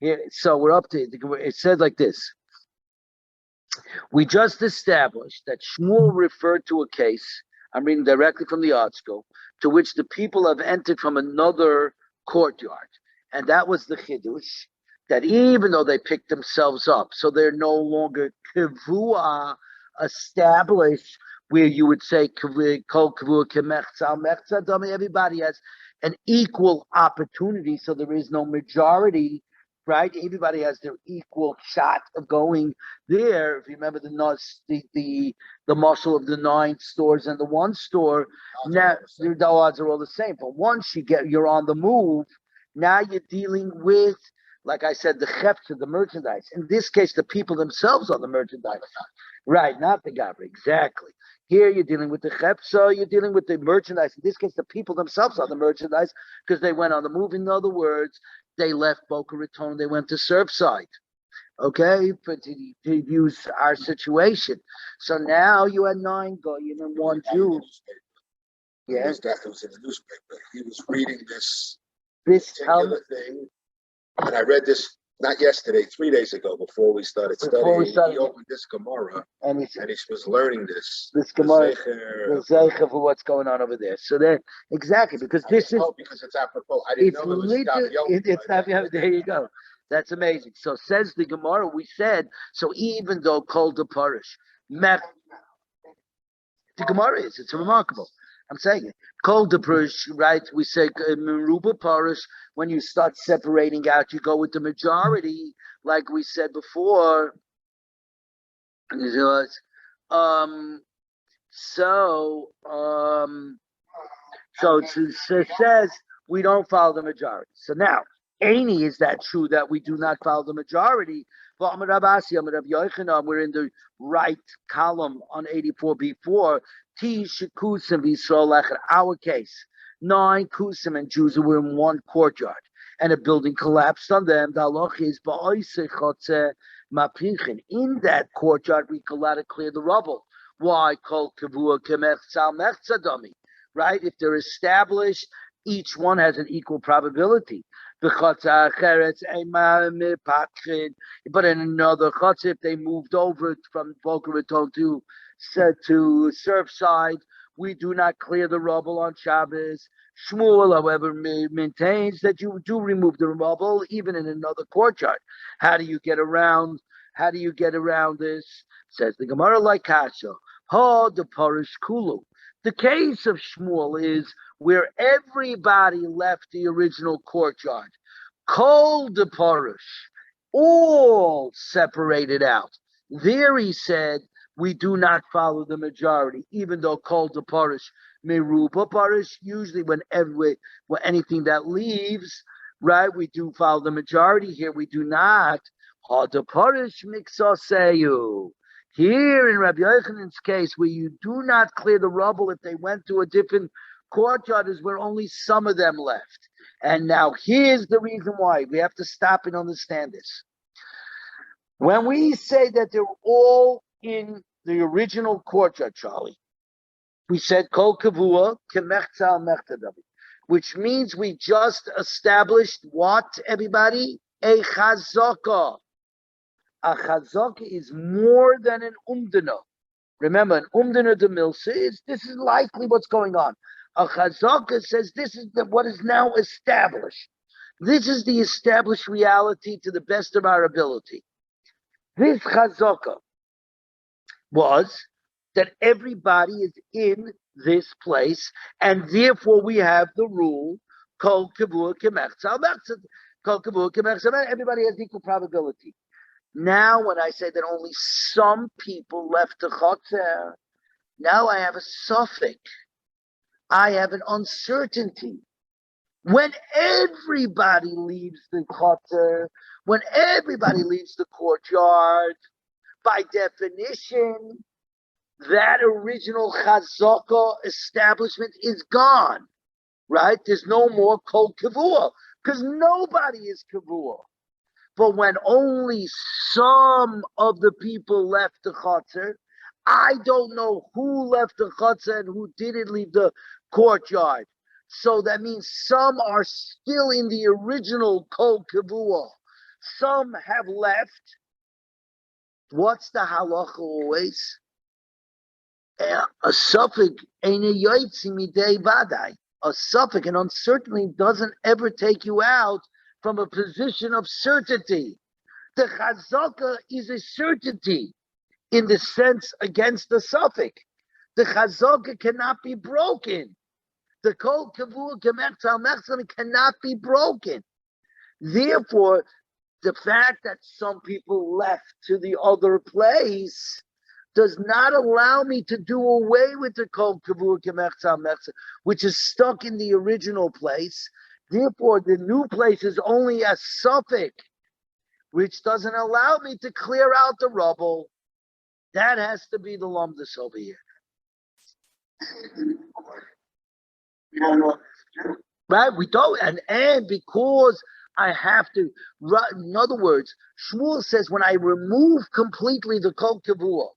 Here, so we're up to it said like this. We just established that Shmuel referred to a case, I'm reading directly from the article, to which the people have entered from another courtyard. And that was the Chidush, that even though they picked themselves up, so they're no longer Kivua established, where you would say, Kol Kivua Kemechza Mechza Dami, everybody has an equal opportunity, so there is no majority, right? Everybody has their equal shot of going there. If you remember the muscle of the 9 stores and the 1 store, now your odds are all the same. But once you're on the move, now you're dealing with, like I said, the chefs, the merchandise. In this case, the people themselves are the merchandise. Right, not the gabra, exactly. Here you're dealing with the chepsa, you're dealing with the merchandise. In this case, the people themselves are the merchandise because they went on the move. In other words, they left Boca Raton, they went to Surfside. Okay, but to use our situation. So now you had 9 goyim and 1 Jew. Yes, that was in the newspaper. He was reading this particular thing, and I read this not yesterday, 3 days ago, before we started studying. He opened this Gemara, and he was learning this Gemara, the Zeicha for what's going on over there. So there, exactly, because this is because it's apropos. I didn't know it's not. There you go. That's amazing. So says the Gemara. We said so. Even though called the parish, the Gemara is. It's remarkable. I'm saying it. Called the parish, right? We say Meruba parish. When you start separating out, you go with the majority, like we said before. So it says we don't follow the majority. So now, Aini, is that true that we do not follow the majority? We're in the right column on 84b4. Our case, 9 kusim and Jews who were in 1 courtyard, and a building collapsed on them. In that courtyard, we allowed to clear the rubble. Why? Right? If they're established, each one has an equal probability. But in another chutz, if they moved over from Boca Raton to Surfside, we do not clear the rubble on Shabbos. Shmuel, however, maintains that you do remove the rubble even in another courtyard. How do you get around? How do you get around this? Says the Gemara like Kasha. Ha the parish kulu. The case of Shmuel is where everybody left the original courtyard. Kol the parish, all separated out. There he said, we do not follow the majority, even though Kol the parish, Meruba parish, usually when anything that leaves, right, we do follow the majority. Here we do not. Ha the parish mixaseyu. Here in Rabbi Yochanan's case, where you do not clear the rubble if they went to a different courtyard, is where only some of them left. And now here's the reason why. We have to stop and understand this. When we say that they're all in the original courtyard, Charlie, we said Kol Kavua Kemechza Mechtadavi, which means we just established what, everybody? A chazaka. A chazaka is more than an umdana. Remember, an umdana de milsa is this is likely what's going on. A chazaka says this is what is now established. This is the established reality to the best of our ability. This chazaka was that everybody is in this place, and therefore we have the rule, kol kavua kemechza mechza. Kol kavua kemechza, everybody has equal probability. Now, when I say that only some people left the chotzer, now I have a suffix. I have an uncertainty. When everybody leaves the chotzer, when everybody leaves the courtyard, by definition, that original chazaka establishment is gone, right? There's no more kol kavua, because nobody is kavua. But when only some of the people left the chotzer, I don't know who left the chotzer and who didn't leave the courtyard. So that means some are still in the original kol kavua. Some have left. What's the halacha always? A suffix ain't a yoitzi midei vadai. A suffix and uncertainty doesn't ever take you out from a position of certainty. The chazaka is a certainty in the sense against the suffix. The chazaka cannot be broken. The kol kavur kemechtal mechzam cannot be broken. Therefore, the fact that some people left to the other place does not allow me to do away with the kol kavur kemechzal mechzam, which is stuck in the original place. Therefore, the new place is only a suffix, which doesn't allow me to clear out the rubble. That has to be the lumdus over here. We don't know. Right? We don't, and because I have to, in other words, Shmuel says when I remove completely the kol kavur,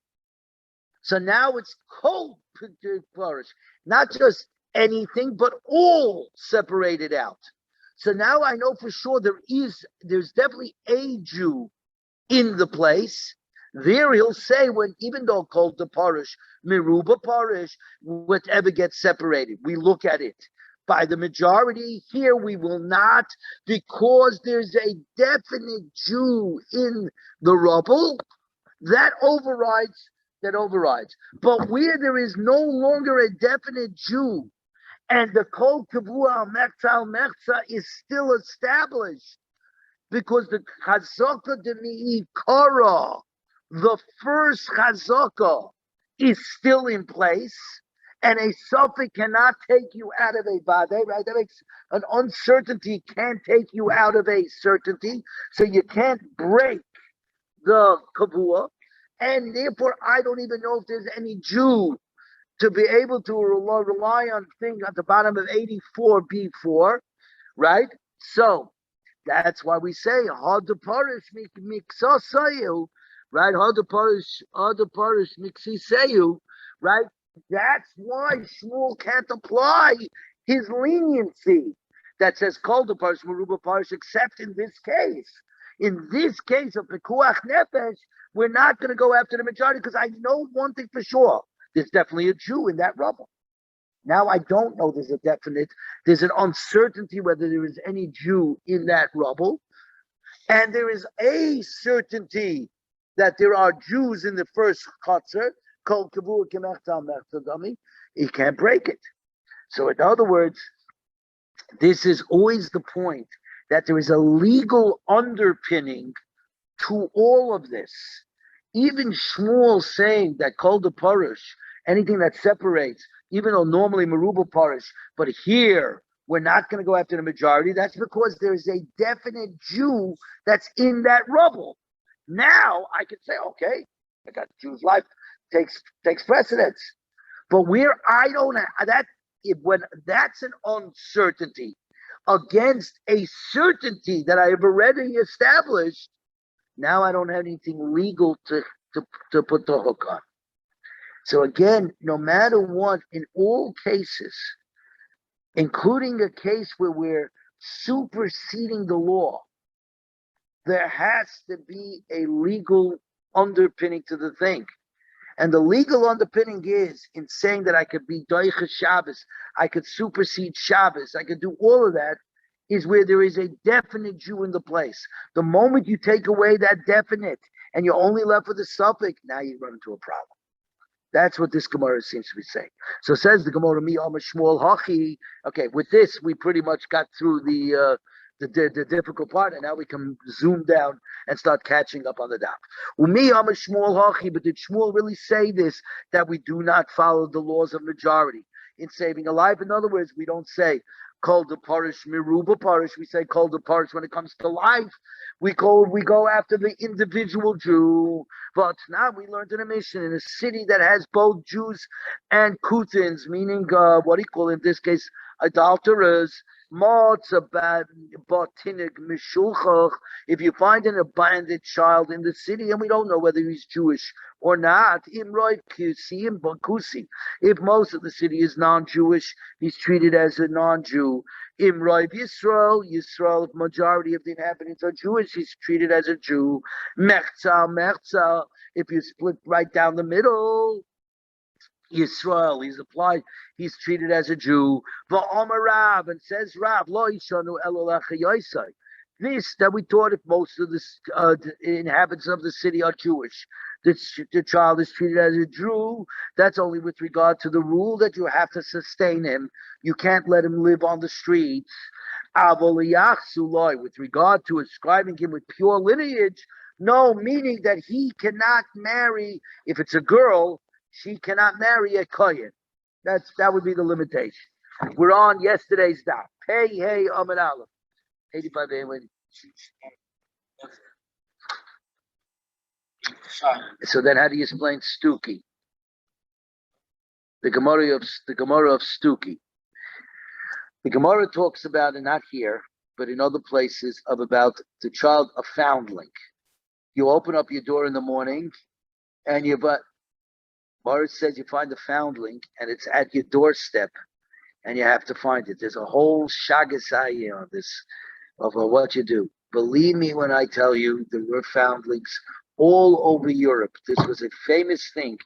so now it's kol parish, not just anything, but all separated out. So now I know for sure there's definitely a Jew in the place. There he'll say even though called the parish, miruba parish, whatever gets separated, we look at it. By the majority here, we will not, because there's a definite Jew in the rubble, that overrides. But where there is no longer a definite Jew, and the kol kavua al mechza is still established, because the chazaka demi kara, the first chazaka, is still in place, and a suffix cannot take you out of a vade, right? That makes an uncertainty can't take you out of a certainty, so you can't break the kavua, and therefore I don't even know if there's any Jew to be able to rely on things at the bottom of 84b4, right? So that's why we say hard to parish mixasayu, right? Hard to parish mixisayu, right? That's why Shmuel can't apply his leniency that says kol to parish meruba parish, except in this case. In this case of pekuach nefesh, we're not going to go after the majority, because I know one thing for sure: there's definitely a Jew in that rubble. Now I don't know there's an uncertainty whether there is any Jew in that rubble. And there is a certainty that there are Jews in the first chutzner, kol kavur kemechtal mechzadami. He can't break it. So in other words, this is always the point, that there is a legal underpinning to all of this. Even Shmuel saying that kol de parish, anything that separates, even though normally meruba parish, but here we're not going to go after the majority. That's because there is a definite Jew that's in that rubble. Now I can say, okay, I got Jew's life takes precedence. But where I don't have that, when that's an uncertainty against a certainty that I have already established, now I don't have anything legal to put the hook on. So again, no matter what, in all cases, including a case where we're superseding the law, there has to be a legal underpinning to the thing. And the legal underpinning is in saying that I could be doicha Shabbos, I could supersede Shabbos, I could do all of that, is where there is a definite Jew in the place. The moment you take away that definite and you're only left with a suffix, now you run into a problem. That's what this Gemara seems to be saying. So says the Gemara, Mi Amar Shmuel Hachi. Okay, with this we pretty much got through the difficult part, and now we can zoom down and start catching up on the daf. Umi Amar Shmuel Hachi. But did Shmuel really say this, that we do not follow the laws of majority in saving a life? In other words, we don't say kol de parish miruba parish. We say kol de parish when it comes to life. We go after the individual Jew. But now we learned in a mission in a city that has both Jews and Kutins, meaning what do you call in this case adulterers. If you find an abandoned child in the city, and we don't know whether he's Jewish or not, if most of the city is non-Jewish, he's treated as a non-Jew. Imroiv Yisrael, if majority of the inhabitants are Jewish, he's treated as a Jew. Mechza, if you split right down the middle, Yisrael, he's treated as a Jew. Va'omer Rav, and says Rav, Lo Yishanu Elolacha Yosai. This that we thought if most of the inhabitants of the city are Jewish, the child is treated as a Jew. That's only with regard to the rule that you have to sustain him. You can't let him live on the streets. With regard to ascribing him with pure lineage, no, meaning that he cannot marry, if it's a girl, she cannot marry a kohen. That would be the limitation. We're on yesterday's daf. Pei Hey Amid Aleph. 85 So then how do you explain Stuki? The Gemara of Stuki. The Gemara talks about, and not here, but in other places, about the child, a foundling. You open up your door in the morning, and Gemara says you find a foundling, and it's at your doorstep, and you have to find it. There's a whole shagasai on this, of what you do. Believe me when I tell you there were foundlings all over Europe. This was a famous thing.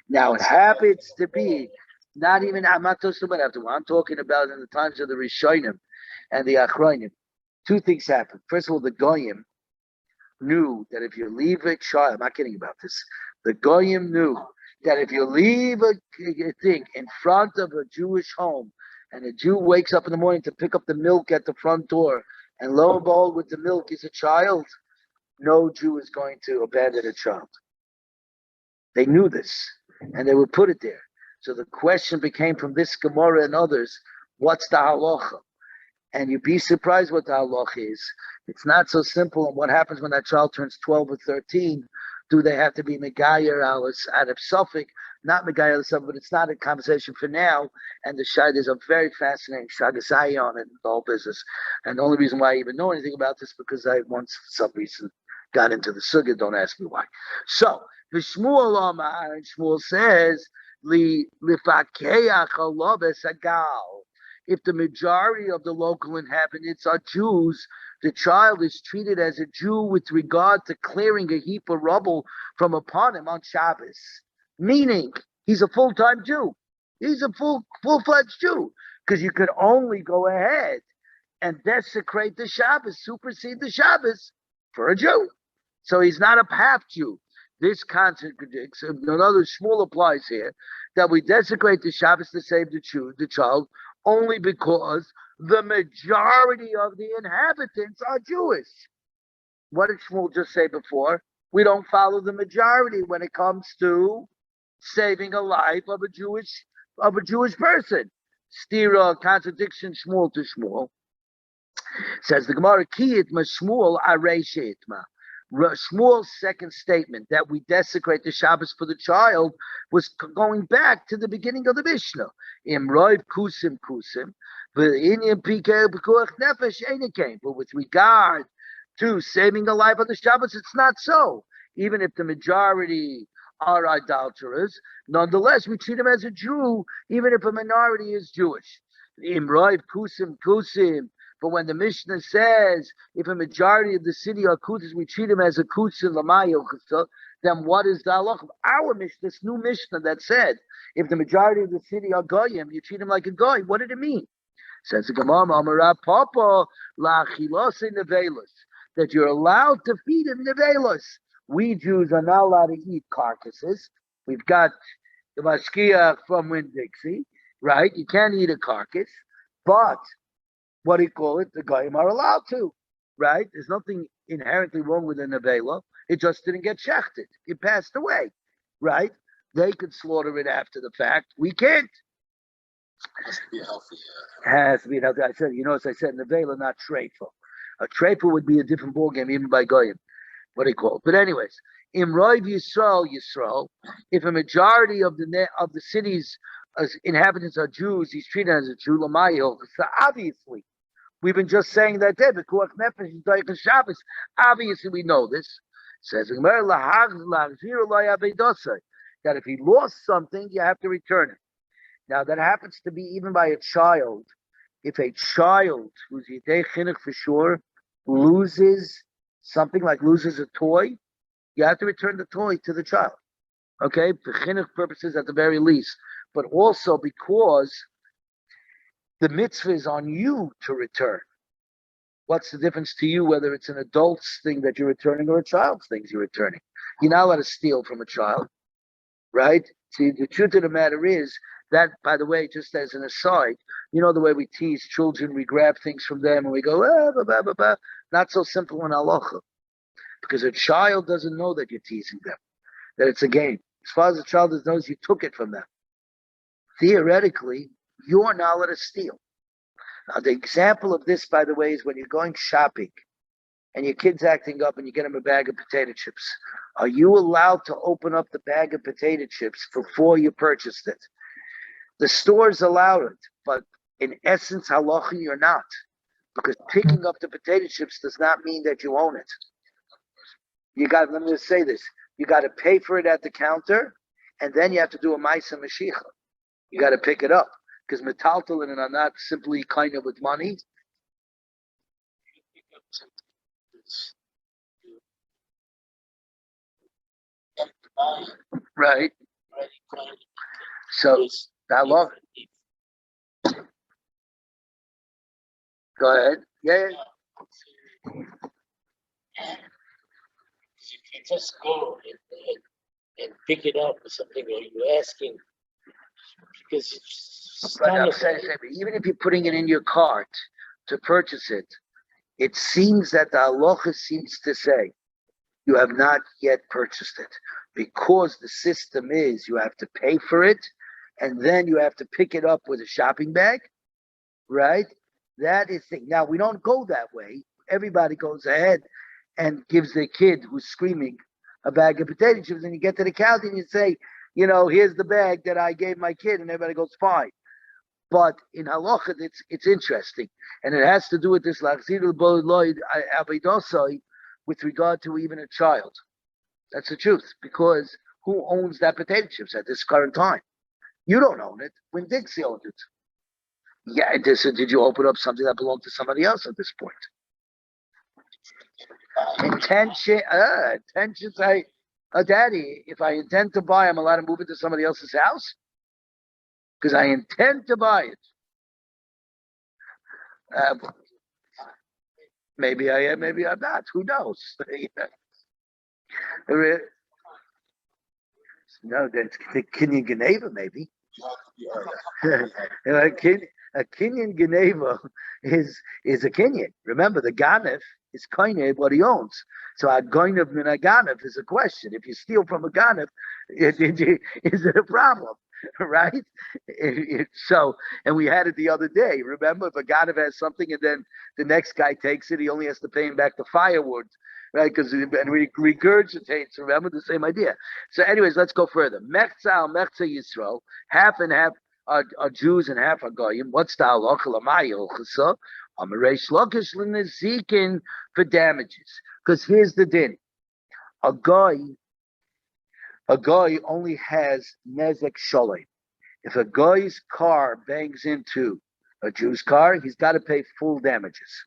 Now it happens to be not even, I'm not talking about after, I'm talking about in the times of the Rishonim and the Achronim. Two things happened. First of all, the Goyim knew that if you leave a child, I'm not kidding about this, the Goyim knew that if you leave a thing in front of a Jewish home and a Jew wakes up in the morning to pick up the milk at the front door, and lo and behold, with the milk is a child, no Jew is going to abandon a child. They knew this, and they would put it there. So the question became from this Gemara and others, what's the halacha? And you'd be surprised what the halacha is. It's not so simple. And what happens when that child turns 12 or 13? Do they have to be Megayer out of Suffolk? Not Megayer Suffolk, but it's not a conversation for now. And the Shai, there's a very fascinating Shagasai on it, the whole business. And the only reason why I even know anything about this because I once, for some reason, got into the sugya. Don't ask me why. So, the Shmuel Amar, and Shmuel says, Lifakeach Allah besagal. If the majority of the local inhabitants are Jews, the child is treated as a Jew with regard to clearing a heap of rubble from upon him on Shabbos. Meaning, he's a full-time Jew. He's a full-fledged Jew. Because you could only go ahead and desecrate the Shabbos, supersede the Shabbos for a Jew. So he's not a half Jew. This contradicts, another Shmuel applies here, that we desecrate the Shabbos to save the child, only because the majority of the inhabitants are Jewish. What did Shmuel just say before? We don't follow the majority when it comes to saving a life of a Jewish person. Stira, contradiction, Shmuel to Shmuel. Says the Gemara, Ki itma Shmuel arei sheitma. Shmuel's second statement that we desecrate the Shabbos for the child was going back to the beginning of the Mishnah. Imroiv kusim, but with regard to saving the life of the Shabbos, it's not so. Even if the majority are idolaters, nonetheless, we treat him as a Jew, even if a minority is Jewish. Imroiv kusim. But when the Mishnah says, if a majority of the city are Kutas, we treat him as a Kutsin Lamayochasa, then what is the halach? Our Mishnah, this new Mishnah that said, if the majority of the city are Goyim, you treat him like a Goy. What did it mean? Says the Gemara, Amara Papa, Lachilos in Nevelos, that you're allowed to feed him Nevelos. We Jews are not allowed to eat carcasses. We've got the Mashkiach from Winn-Dixie, right? You can't eat a carcass, but what do you call it? The Goyim are allowed to, right? There's nothing inherently wrong with a nevela. It just didn't get shechted. It passed away, right? They could slaughter it after the fact. We can't. It has to be healthy. Has to be healthy. I said, as I said, nevela, not treifa. A treifa would be a different ballgame, even by Goyim. What do you call it? But anyways, Imroiv Yisrael, if a majority of the city's inhabitants are Jews, he's treated as a Jew. So obviously, we've been just saying that there. Obviously, we know this. Says that if he lost something, you have to return it. Now that happens to be even by a child. if a child who's Yidei Chinuch for sure loses something, like loses a toy, you have to return the toy to the child. Okay, for chinuch purposes at the very least, but also because the mitzvah is on you to return. What's the difference to you whether it's an adult's thing that you're returning or a child's things you're returning? You're not allowed to steal from a child, right? See, the truth of the matter is that, by the way, just as an aside, you know the way we tease children, we grab things from them and we go, blah, blah, blah, blah. Not so simple in halacha, because a child doesn't know that you're teasing them, that it's a game. As far as the child knows, you took it from them. Theoretically, you're not allowed to steal. Now, the example of this, by the way, is when you're going shopping and your kid's acting up and you get him a bag of potato chips. Are you allowed to open up the bag of potato chips before you purchased it? The stores allow it, but in essence, halacha, you're not. Because picking up the potato chips does not mean that you own it. Let me just say this. You got to pay for it at the counter, and then you have to do a Maisa Mashiach. You got to pick it up. Because metaltalin are not simply kind of with money. Right. So, that long. Go ahead. Yeah. You can just go and pick it up or something, or you're asking because it's even if you're putting it in your cart to purchase it, it seems that the halacha seems to say you have not yet purchased it, because the system is you have to pay for it and then you have to pick it up with a shopping bag, right? That is thing. Now, we don't go that way. Everybody goes ahead and gives their kid who's screaming a bag of potato chips, and you get to the counter and you say, here's the bag that I gave my kid, and everybody goes, fine. But in halacha, it's interesting, and it has to do with this with regard to even a child. That's the truth, because who owns that potato chips at this current time? You don't own it. When Dixie owned it. Yeah, did you open up something that belonged to somebody else at this point? Intention, say, Daddy, if I intend to buy, I'm allowed to move it to somebody else's house? Because I intend to buy it. Maybe I am, maybe I'm not. Who knows? No, that's the Kenyan Geneva, maybe. A Kenyan Geneva is a Kenyan. Remember, the Ganef is kind of what he owns. So a Goinef min a Ganef is a question. If you steal from a Ganef, is it a problem? Right? So, and we had it the other day. Remember, if a Ganef has something and then the next guy takes it, he only has to pay him back the firewood. Right, because and regurgitates. Remember the same idea. So, anyways, let's go further. Mechza al Mechza Yisrael, half and half are Jews and half are Goyim. What's the halacha l'may hilchasa? Amareish lokish l'nezikin for damages. Because here's the din: a guy only has nezek sholem. If a guy's car bangs into a Jew's car, he's got to pay full damages.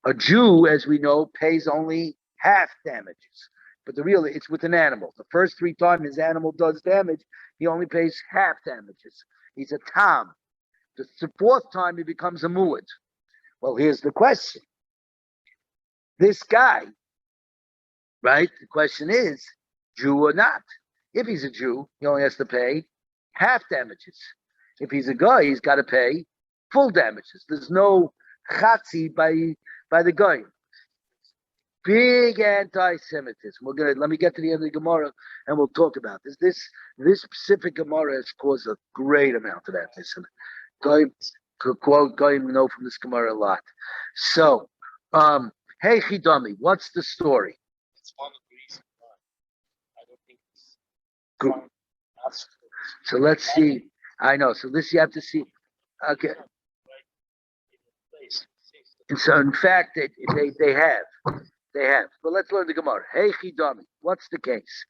A Jew, as we know, pays only half damages. But it's with an animal. The first 3 times his animal does damage, he only pays half damages. He's a tam. The 4th time he becomes a muad. Well, here's the question. This guy, right? The question is, Jew or not? If he's a Jew, he only has to pay half damages. If he's a guy, he's got to pay full damages. There's no chatzi by the guy. Big anti-Semitism. Let me get to the end of the Gemara and we'll talk about this. This specific Gemara has caused a great amount of anti-Semitism. Goyim know from this Gemara a lot. So, hey Chidami, what's the story? It's one of the reasons why I don't think it's good. So let's see. I know. So this you have to see. Okay. And so, in fact, they have. But let's learn the Gemara. Hey, Chidami, what's the case?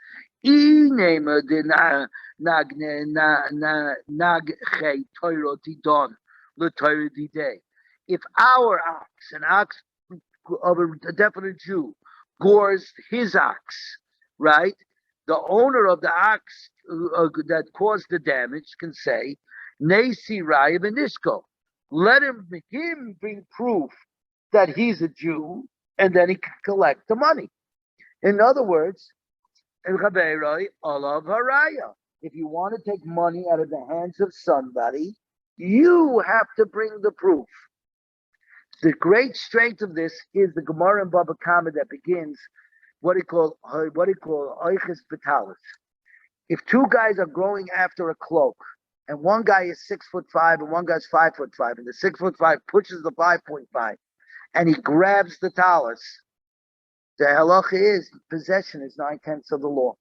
l'Torah day. If our ox, an ox of a definite Jew, gores his ox, right? The owner of the ox that caused the damage can say, Nasi Raya Benishko. Let him bring proof that he's a Jew, and then he can collect the money. In other words, if you want to take money out of the hands of somebody, you have to bring the proof. The great strength of this is the Gemara in Baba Kama that begins what he call oiches betalis. If two guys are going after a cloak, and one guy is 6'5" and one guy's 5'5", and the 6'5" pushes the 5.5, and he grabs the talus, the halacha is possession is 9/10 of the law.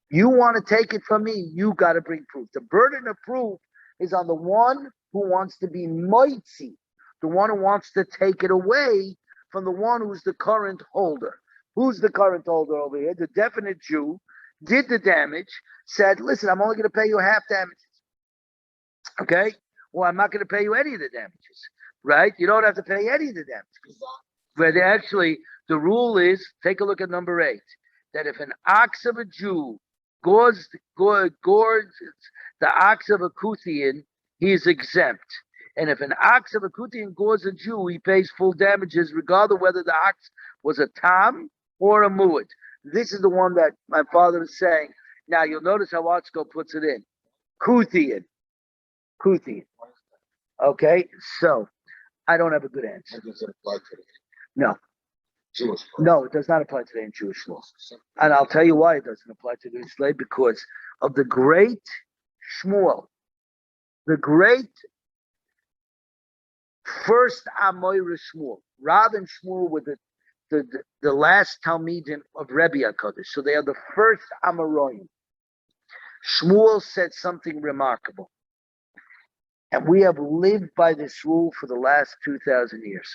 You want to take it from me, you got to bring proof. The burden of proof is on the one who wants to be moitzi, the one who wants to take it away from the one who's the current holder. Who's the current holder over here? The definite Jew did the damage, said, listen, I'm only going to pay you half damages. Okay? Well, I'm not going to pay you any of the damages, right? You don't have to pay any of the damages. But actually, the rule is, take a look at number 8, that if an ox of a Jew gores the ox of a Kuthian, he is exempt. And if an ox of a Kuthian gores a Jew, he pays full damages, regardless of whether the ox was a tam or a muad. This is the one that my father is saying. Now, you'll notice how Artsko puts it in. Kuthian. Okay, so I don't have a good answer. Does it apply today? No. Jewish law. No, it does not apply today in Jewish law. And I'll tell you why it doesn't apply to Jewish law, because of the great Shmuel, the great first Amoira Shmuel. Rav and Shmuel were the last Talmidim of Rebbe HaKadosh. So they are the first Amoraim. Shmuel said something remarkable. And we have lived by this rule for the last 2,000 years.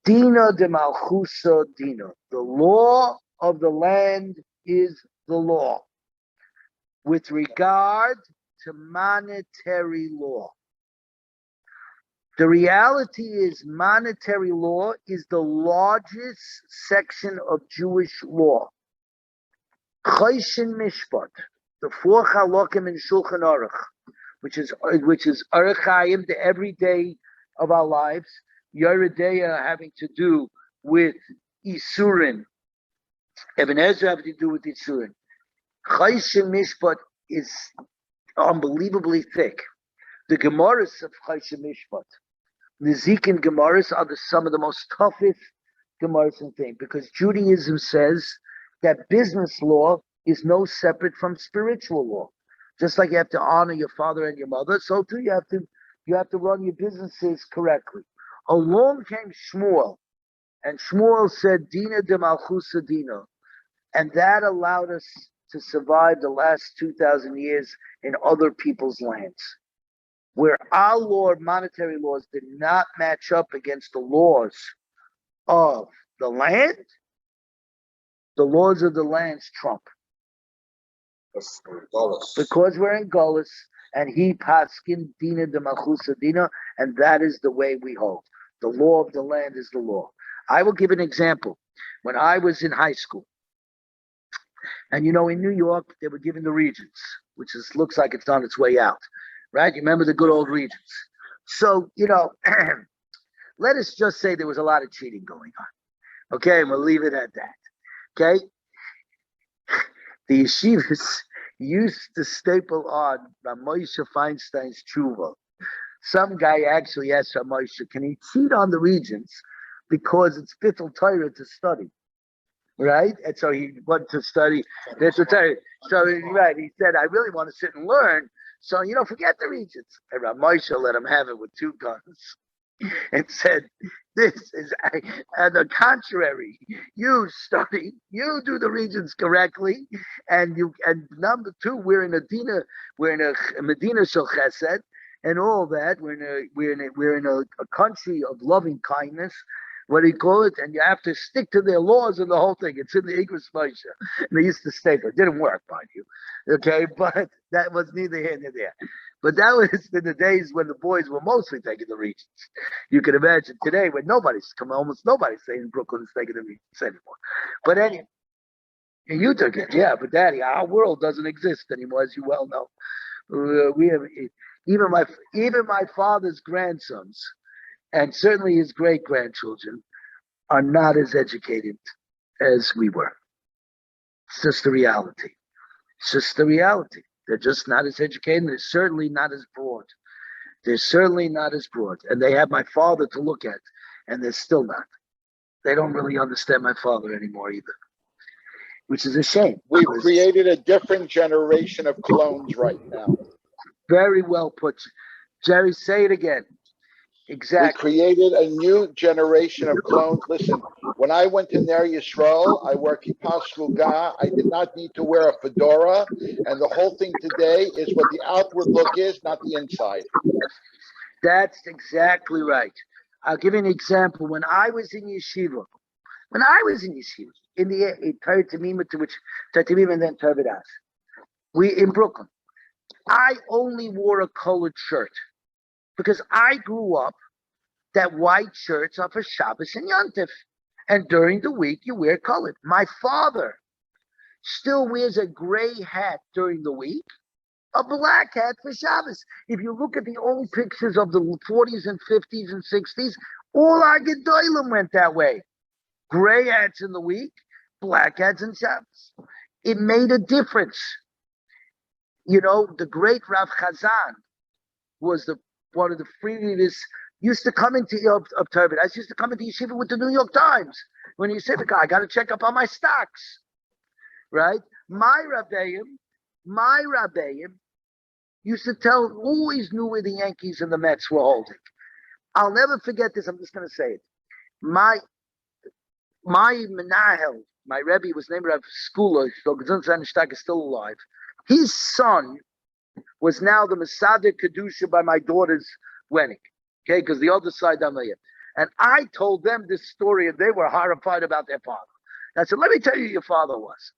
Dina de Malchusa Dina. The law of the land is the law with regard to monetary law. The reality is monetary law is the largest section of Jewish law. Chayshin Mishpat, the 4 halakim in Shulchan Aruch, which is Aruch Chaim, the everyday of our lives. Yeredeya having to do with Isurin. Ibn Ezra having to do with Isurin. Chayshin Mishpat is unbelievably thick. The Gemaras of Chayshin Mishpat, Nezikin Gemaras, are some of the most toughest Gemaras in thing, because Judaism says that business law is no separate from spiritual law. Just like you have to honor your father and your mother, so too you have to run your businesses correctly. Along came Shmuel, and Shmuel said, Dina de Malchusa Dina. And that allowed us to survive the last 2,000 years in other people's lands. Where our law, monetary laws, did not match up against the laws of the land, the laws of the lands trump. Because we're in Gullus, and he paskin Dina de Malchusa Dina, and that is the way we hold. The law of the land is the law. I will give an example. When I was in high school, and in New York, they were given the regions, which looks like it's on its way out, right? You remember the good old regions. So, let us just say there was a lot of cheating going on. Okay, and we'll leave it at that. Okay? The yeshivas used to staple on Ramoshe Feinstein's tshuva. Some guy actually asked Ramoshe, can he cheat on the regions because it's Bittul Torah to study, right? And so he wanted to study Bittul Torah. So right, he said, I really want to sit and learn. So forget the regions. And Ramoshe let him have it with 2 guns, and said, this is on the contrary. You study, you do the regions correctly, and number 2, we're in a Medina Shel Chesed, and all that. We're in a country of loving kindness. What do you call it? And you have to stick to their laws and the whole thing. It's in the Igros Moshe. And they used to staple. It didn't work, mind you. Okay, but that was neither here nor there. But that was in the days when the boys were mostly taking the Regents. You can imagine today when almost nobody's saying Brooklyn's taking the Regents anymore. But anyway, you took it, yeah. But Daddy, our world doesn't exist anymore, as you well know. We have even my father's grandsons, and certainly his great grandchildren, are not as educated as we were. It's just the reality. It's just the reality. They're just not as educated. They're certainly not as broad. They're certainly not as broad. And they have my father to look at, and they're still not. They don't really understand my father anymore either, which is a shame. We've created a different generation of clones right now. Very well put. Jerry, say it again. Exactly. We created a new generation of clones. Listen, when I went to Ner Yisrael, I wore kippah shruga. I did not need to wear a fedora. And the whole thing today is what the outward look is, not the inside. That's exactly right. I'll give you an example. When I was in yeshiva, in the Torah Tamima, to which Torah Tamima and then Torah Vidas, we in Brooklyn, I only wore a colored shirt because I grew up that white shirts are for Shabbos and Yontif, and during the week you wear colored. My father still wears a gray hat during the week, a black hat for Shabbos. If you look at the old pictures of the 40s and 50s and 60s, all our Gedolim went that way. Gray hats in the week, black hats in Shabbos. It made a difference. You know, the great Rav Chazan was one of the freest, used to come into of Turbid. I used to come into yeshiva with the New York Times. When you said, I got to check up on my stocks, right? My Rabbeim used to always knew where the Yankees and the Mets were holding. I'll never forget this. I'm just going to say it. My Menahel, my Rebbe was named Rav Skula, so Gesundheit is still alive. His son was now the Masada Kedusha by my daughter's wedding. Okay, because the other side I'm here. And I told them this story, and they were horrified about their father. And I said, let me tell you who your father was.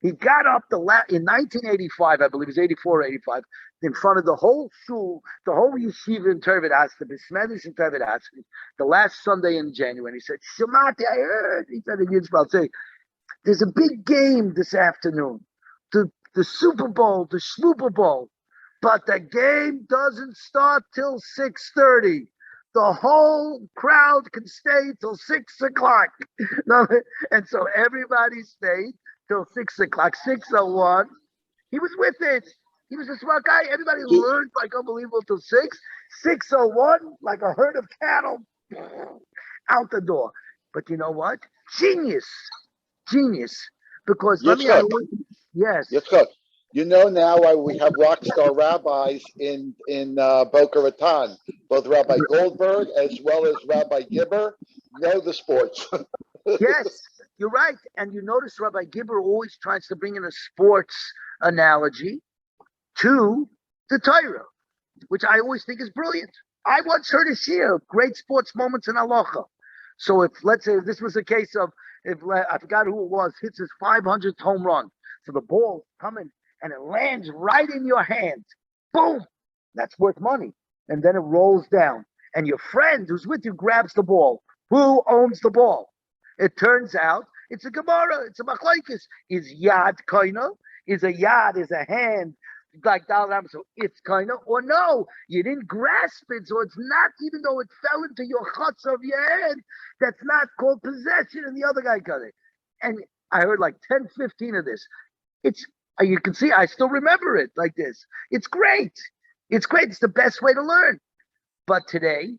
He got up in 1985, I believe it was 84 or 85, in front of the whole shul, the whole yeshiva in Tervet Haas, the Bismedish in Tervet Haas, the last Sunday in January. And he said, Shemati, I heard. He said in Yitzhak, say, there's a big game this afternoon. The Super Bowl, the Super Bowl. But the game doesn't start till 6:30. The whole crowd can stay till 6 o'clock. And so everybody stayed till 6 o'clock, 6:01. He was with it. He was a smart guy. Everybody learned like unbelievable till 6. 6:01, like a herd of cattle, out the door. But you know what? Genius. Because yes. You know now why we have rock star rabbis in Boca Raton. Both Rabbi Goldberg as well as Rabbi Gibber know the sports. Yes, you're right. And you notice Rabbi Gibber always tries to bring in a sports analogy to the Torah, which I always think is brilliant. I once heard a shir, great sports moments in halacha. So if, let's say, this was a case of, if I forgot who it was, hits his 500th home run. So the ball's coming and it lands right in your hand. Boom! That's worth money. And then it rolls down. And your friend who's with you grabs the ball. Who owns the ball? It turns out it's a Gemara. It's a machlokes. Is yad koina? Is a yad, is a hand, like Dalam, so it's kind of, or no, you didn't grasp it, so it's not, even though it fell into your chutz of your hand, that's not called possession, and the other guy got it. And I heard like 10, 15 of this. It's, you can see, I still remember it like this. It's great. It's great. It's the best way to learn. But today,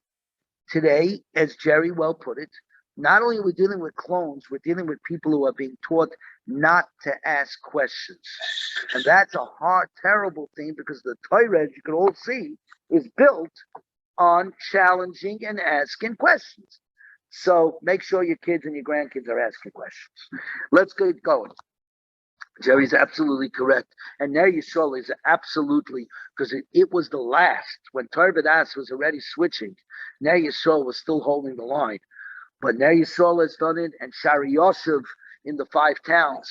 as Jerry well put it, not only are we dealing with clones, we're dealing with people who are being taught not to ask questions. And that's a hard, terrible thing, because the Torah, as you can all see, is built on challenging and asking questions. So make sure your kids and your grandkids are asking questions. Let's get going. Jerry's absolutely correct. And Ner Yisrael is absolutely, because it was the last, when Torah B'das was already switching, Ner Yisrael was still holding the line. But Ner Yisrael has done it, and Shari Yosef in the 5 towns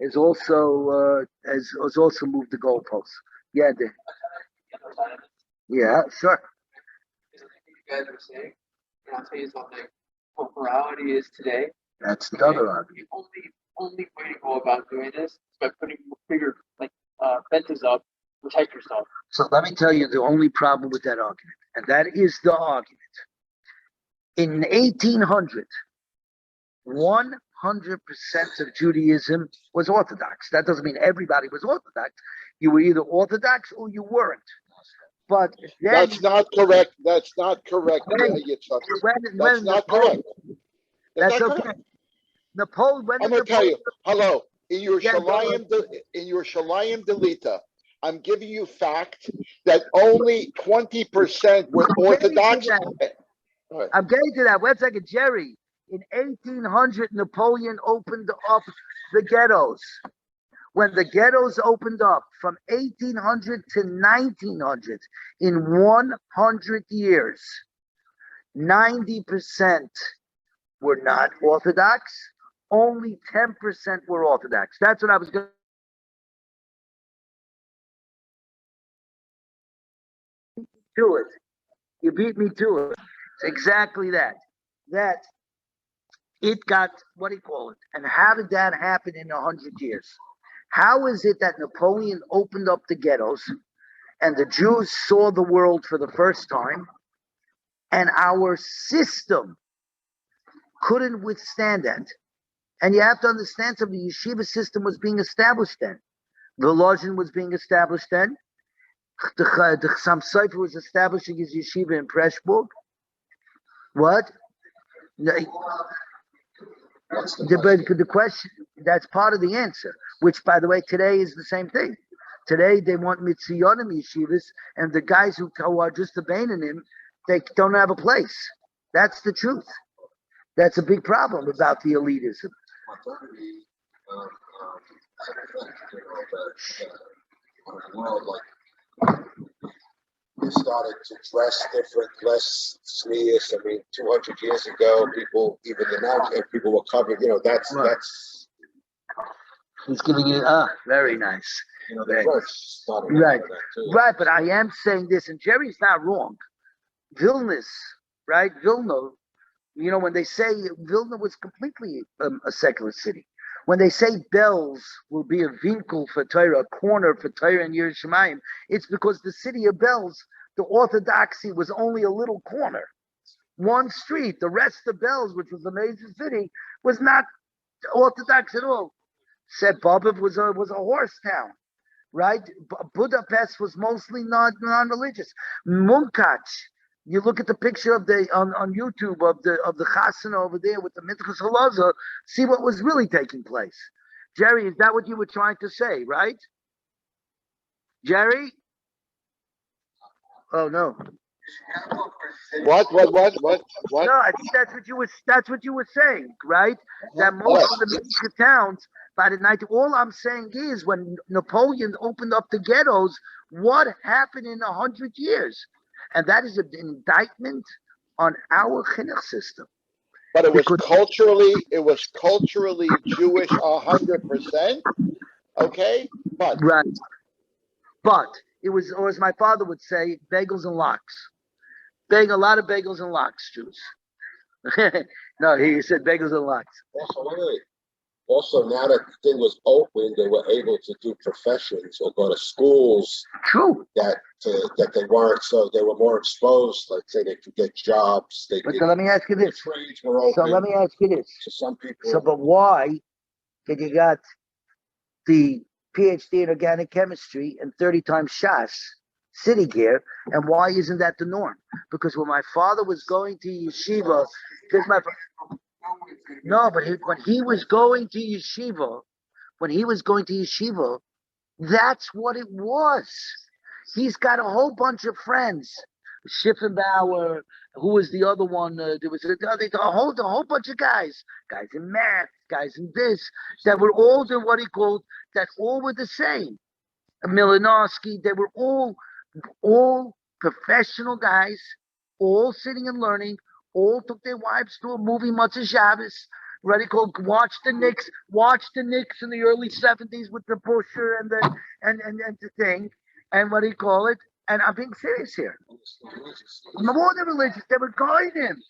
has also moved the goalposts. Yeah, the other side of it. Yeah, sure. Because I think you guys were saying, and I'll tell you something, what morality is today. That's the Okay, other argument. the only way to go about doing this is by putting bigger fences up, protect yourself. So let me tell you the only problem with that argument, and that is the argument. In 1800, 100% of Judaism was Orthodox. That doesn't mean everybody was Orthodox. You were either Orthodox or you weren't. But then, That's not correct. That's not correct, Yitzhak. That's not correct. That's not okay. correct. Napoleon, when I'm did going to tell you. Napoleon? Hello, in your Yeah, go ahead. Shalayim Delita, I'm giving you fact that only 20% were Orthodox. I'm getting to that. Wait a second, Jerry. In 1800, Napoleon opened up the ghettos. When the ghettos opened up from 1800 to 1900, in 100 years, 90% were not Orthodox. Only 10% were Orthodox. That's what I was going to do it. You beat me to it. It's exactly that. That it got, what do you call it? And how did that happen in 100 years? How is it that Napoleon opened up the ghettos and the Jews saw the world for the first time and our system couldn't withstand that? And you have to understand something. The yeshiva system was being established then. The Lodgen was being established then. The Chassam Sofer was establishing his yeshiva in Pressburg. What? The question, that's part of the answer, which, by the way, today is the same thing. Today, they want Mitziyonim yeshivas, and the guys who are just abandoning him, they don't have a place. That's the truth. That's a big problem about the elitism. They started to dress different, less sneers. I mean, 200 years ago, people, even now, people were covered. That's. He's giving you, very nice. The first started right, too. right. But I am saying this, and Jerry's not wrong. Vilnius, right? Vilna. When they say Vilna was completely a secular city. When they say Belz will be a vinkel for Torah, a corner for Torah in Yerushalayim, it's because the city of Belz, the Orthodoxy was only a little corner, one street. The rest of Belz, which was a major city, was not Orthodox at all. Sebobov was a horse town, right? Budapest was mostly non-religious. Munkach. You look at the picture of on YouTube of the chasana over there with the Minchas Halaza, see what was really taking place. Jerry, is that what you were trying to say, right? Jerry? Oh no. What? No, I think that's what you were saying, right? That most of the Minchas towns by the night. All I'm saying is when Napoleon opened up the ghettos, what happened in 100 years? And that is an indictment on our chinuch system. But it was culturally Jewish 100%. Okay, but right. But it was, or as my father would say, bagels and lox. A lot of bagels and lox, Jews. No, he said bagels and lox. Also, now that the thing was open, they were able to do professions or go to schools. True. That they weren't, so they were more exposed. Like say they could get jobs. So let me ask you this. Trades were open. So let me ask you this. To some people. So, but why did you got the PhD in organic chemistry and 30 times Shas sitting here, and why isn't that the norm? Because when my father was going to yeshiva, when he was going to yeshiva, that's what it was. He's got a whole bunch of friends. Schiffenbauer, who was the other one? There was a whole bunch of guys in math, guys in this, that were all that all were the same. Milanowski, they were all professional guys, all sitting and learning, all took their wives to a movie, Matzah Shabbos, watch the Knicks in the early 70s with the Busher and the thing, and And I'm being serious here. More than religious, they would guide him.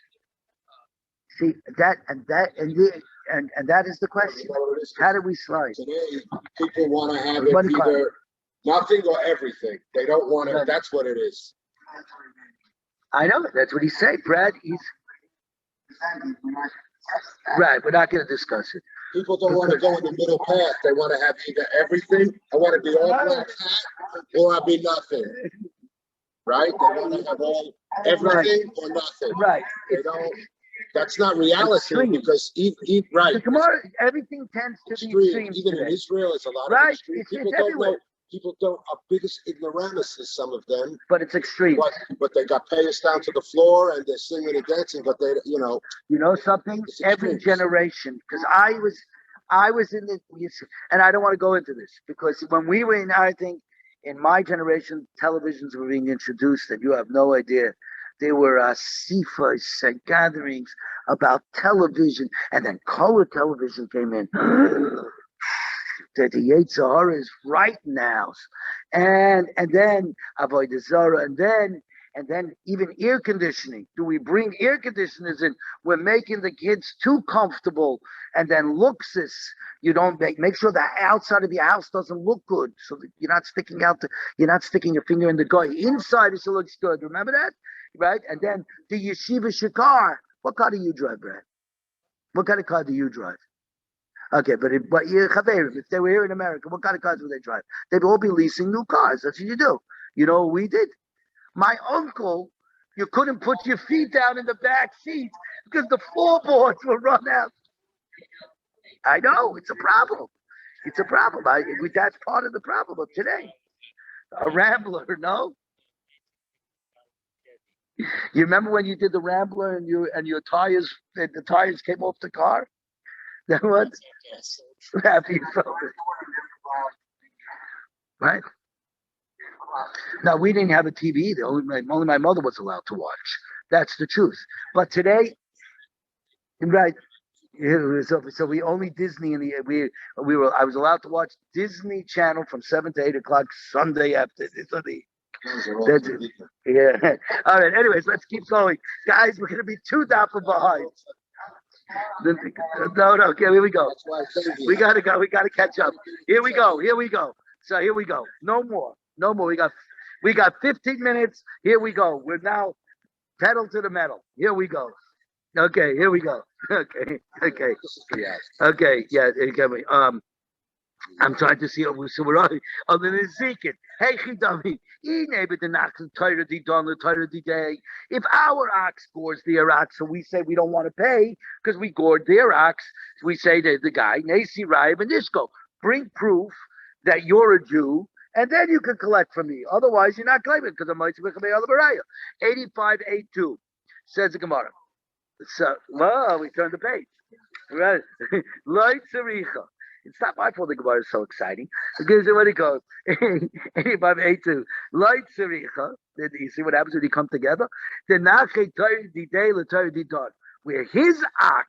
See and that is the question. How do we slide? Today, people want to have it either nothing or everything. They don't want it. That's what it is. I know that's what he said, Brad. He's right. We're not going to discuss it. People don't want to go in the middle path. They want to have either everything. I want to be all black hat, or I'll be nothing. Right? They want to have all everything or nothing. Right. They don't. That's not reality because right. The Gemara, everything tends to be extreme. Even today. in Israel, it's a lot right. of extreme. People don't everywhere. know. People don't. Our biggest ignoramuses, some of them. But it's extreme. But they got payers down to the floor and they're singing and dancing. But they, You know something? Every generation, because I was in the, and I don't want to go into this because when we were in, I think in my generation, televisions were being introduced, and you have no idea. There were sifas and gatherings about television, and then color television came in. The Yetzer Hara is right now, and then Avodah Zarah, and then even air conditioning. Do we bring air conditioners in? We're making the kids too comfortable, and then luxus. You don't make sure the outside of your house doesn't look good, so that you're not sticking your finger in the guy. Inside it looks good. Remember that, right? And then the yeshiva shikar. What car do you drive, Brad? What kind of car do you drive? Okay, but if they were here in America, what kind of cars would they drive? They'd all be leasing new cars. That's what you do. You know what we did? My uncle, you couldn't put your feet down in the back seat because the floorboards were run out. I know, it's a problem. It's a problem. That's part of the problem of today. A Rambler, no? You remember when you did the Rambler and your tires, the tires came off the car? That what? Happy you felt it. Right? Now, we didn't have a TV. Only my mother was allowed to watch. That's the truth. But today, right? So we only Disney I was allowed to watch Disney Channel from 7 to 8 o'clock Sunday after Sunday. That's it. Yeah. All right. Anyways, let's keep going, guys. We're gonna be 2 dapper behind. No. Okay, here we go. We gotta go. We gotta catch up. Here we go. So here we go. No more. We got 15 minutes. Here we go. We're now pedal to the metal. Here we go. Okay. Here we go. Okay. Yeah. I'm trying to see. So we're on the Ezekiel. Hey, Chidami. If our ox gores their ox, so we say we don't want to pay because we gored their ox, we say to the guy, Nasi Raib and Ishko, bring proof that you're a Jew, and then you can collect from me. Otherwise, you're not claiming because I'm 85:82 says the Gemara. So, well, we turned the page. Right. Light Saricha. It's not my fault the Gemara is so exciting. Because what it goes, 85:82. Light Saricha. You see what happens when you come together? Where his ox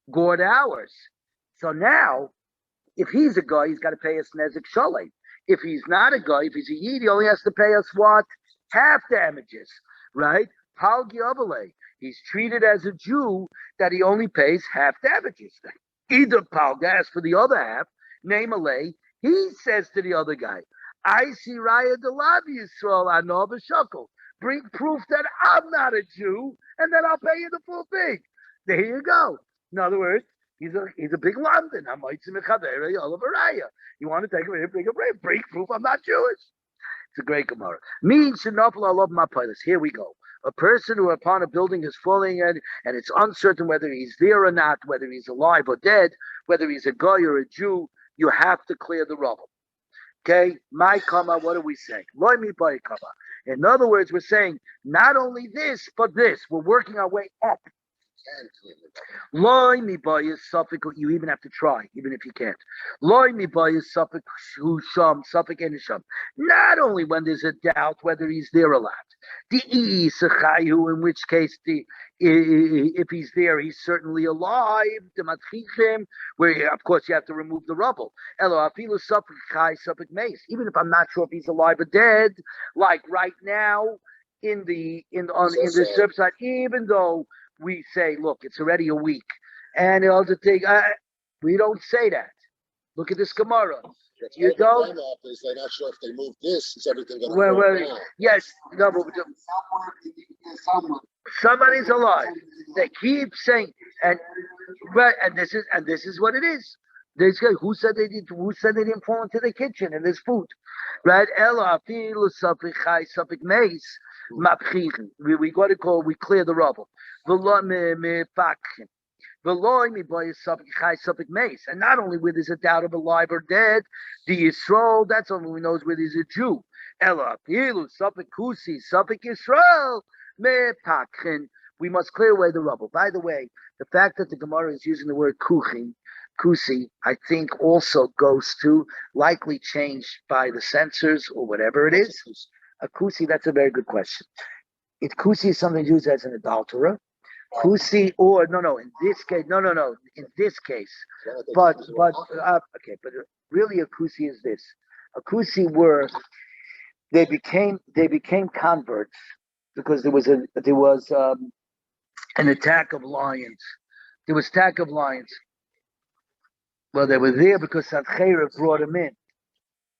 gored ours. So now, if he's a guy, he's got to pay us Nezek Sholem. If he's not a guy, if he's a Yid, he only has to pay us what? Half damages. Right? Pal Giavale. He's treated as a Jew that he only pays half damages. Either Palga asks for the other half, name Alay, he says to the other guy, I see Raya Delav Yisrael Anov Shakel. Bring proof that I'm not a Jew, and then I'll pay you the full thing. There you go. In other words, he's a big London. You want to take a bring proof I'm not Jewish. It's a great Gemara. Here we go. A person who upon a building is falling in and it's uncertain whether he's there or not, whether he's alive or dead, whether he's a guy or a Jew, you have to clear the rubble. Okay? My kama, what are we saying? Loi mi bai kama. In other words, we're saying not only this, but this. We're working our way up. can clean the rubble. Loy mi bayis suffik. You even have to try, even if you can't. Loy mi bayis suffik hu sham suffik en sham. Not only when there's a doubt whether he's there or not. The sechayu, in which case if he's there, he's certainly alive. The matchichim, where of course you have to remove the rubble. Elo afilu suffik chai suffik meis. Even if I'm not sure if he's alive or dead, like right now in the surfside, even though we say, look, it's already a week, and the other thing, we don't say that. Look at this Gemara. You don't. They're not sure if they move this. Is everything going to Well, yes, no, but somebody's alive. They keep saying, and this is what it is. This guy, who said they didn't fall into the kitchen and there's food, right? We got to call. We clear the rubble. And not only where there's a doubt of alive or dead, the Yisrael, that's only we knows where there's a Jew. We must clear away the rubble. By the way, the fact that the Gemara is using the word kusi, I think also goes to likely changed by the censors or whatever it is. A kusi, that's a very good question. If kusi is something used as an adulterer, kusi, or no, in this case, in this case, but really a kusi is this. A kusi were, they became converts because there was an attack of lions. There was attack of lions. Well, they were there because Sancheira brought them in.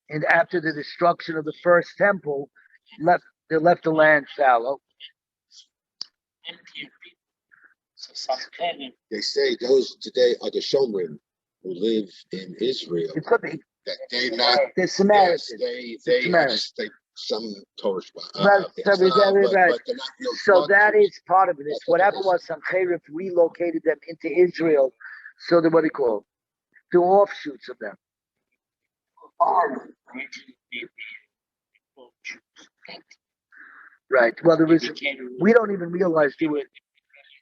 And after the destruction of the first temple, they left the land fallow. They say those today are the Shomrim who live in Israel. It could be. That they not. The Samaritans. Yes, they have some Torah. Right. But they're not real. So that is part of it. It's what happened was Sancheira relocated them into Israel. So what do you call it? The offshoots of them. Right. Well, we don't even realize there were.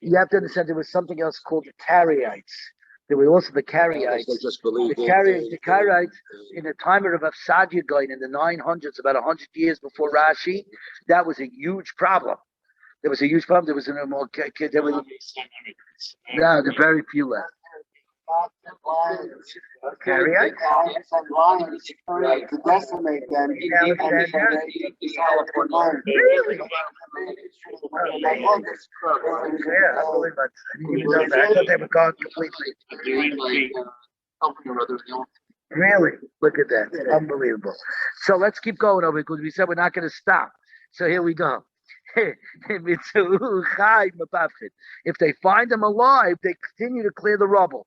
You have to understand there was something else called the Karaites. There were also the Karaites. They just believed the Karaites in the time of Sadia Gaon in the 900s, about 100 years before Rashi, that was a huge problem. There was a huge problem. There was no, there very few left. Karaites? To decimate them. Really? Yeah, I believe that. I didn't even know that. I thought they were gone completely. Really? Look at that. Unbelievable. So let's keep going over because we said we're not going to stop. So here we go. If they find him alive, they continue to clear the rubble.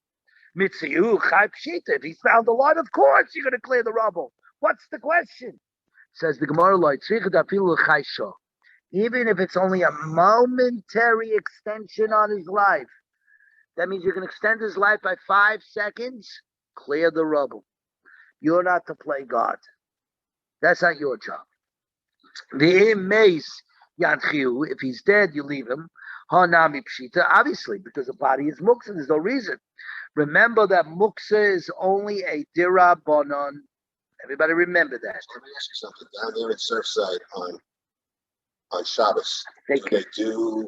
If he's found alive, of course you're going to clear the rubble. What's the question? Says the Gemara, even if it's only a momentary extension on his life, that means you can extend his life by 5 seconds, clear the rubble. You're not to play God. That's not your job. The mace yanchiu, if he's dead, you leave him. Hanami pshita, obviously, because the body is muksa, there's no reason. Remember that muksa is only a dirabanan. Everybody remember that. Let me ask you something. Down there in Surfside on Shabbos, do they do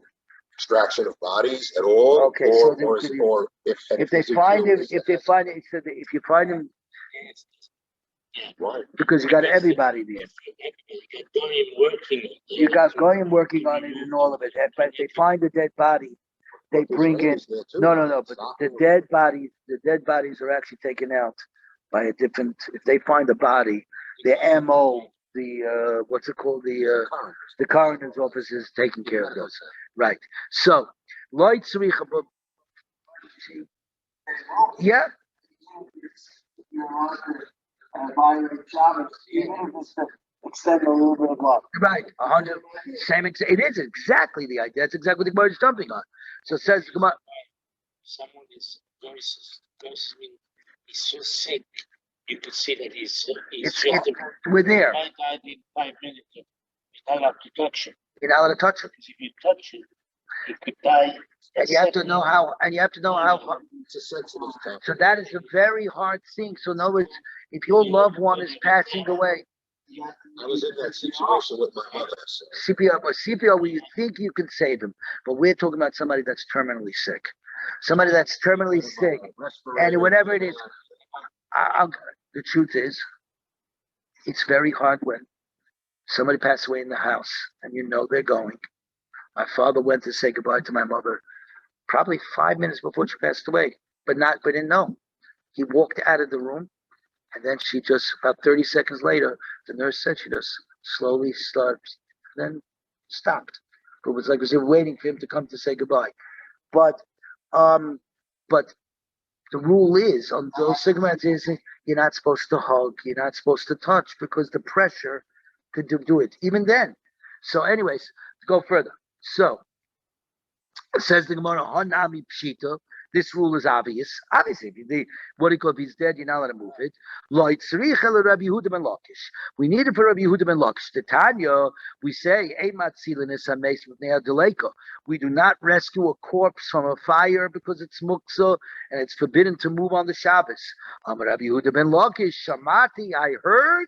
extraction of bodies at all? Okay, if you find him, because you got everybody there. You got going working on it and all of it. But if they find a dead body, they bring in no. But the dead bodies are actually taken out by a different. If they find a body, the MO, the what's it called, the coroner's office is taking care of those. Right. So, light yeah. Extend a little bit of love. Right, 100. It is exactly the idea. That's exactly what the Gemara is jumping on. So it says, come on. Someone is very, he's so sick. You could see that he's we're there. He died in 5 minutes. You're not allowed to touch him. You're not allowed to touch him. Because if you touch him, he could die And you have to know how. And you have to know how. It's a sensitive topic. So that is a very hard thing. So in other words, if your loved one is passing away, I was in that situation with my mother. So. CPR, where you think you can save him, but we're talking about somebody that's terminally sick, somebody that's terminally sick, and whatever it is. The truth is, it's very hard when somebody passes away in the house and you know they're going. My father went to say goodbye to my mother probably 5 minutes before she passed away, but didn't know. He walked out of the room, and then she just, about 30 seconds later, the nurse said she just slowly started, then stopped. It was like they were waiting for him to come to say goodbye. But the rule is on those cigarettes is you're not supposed to hug, you're not supposed to touch because the pressure could do it even then. So, anyways, to go further. So it says the Gemara, Hanami Pshita. This rule is obvious. Obviously, if he's dead, you're not allowed to move it. We need it for Rabbi Yehuda ben Lakish. The Tanya, we say, we do not rescue a corpse from a fire because it's muksa and it's forbidden to move on the Shabbos. Rabbi Yehuda ben Lakish, Shamati, I heard,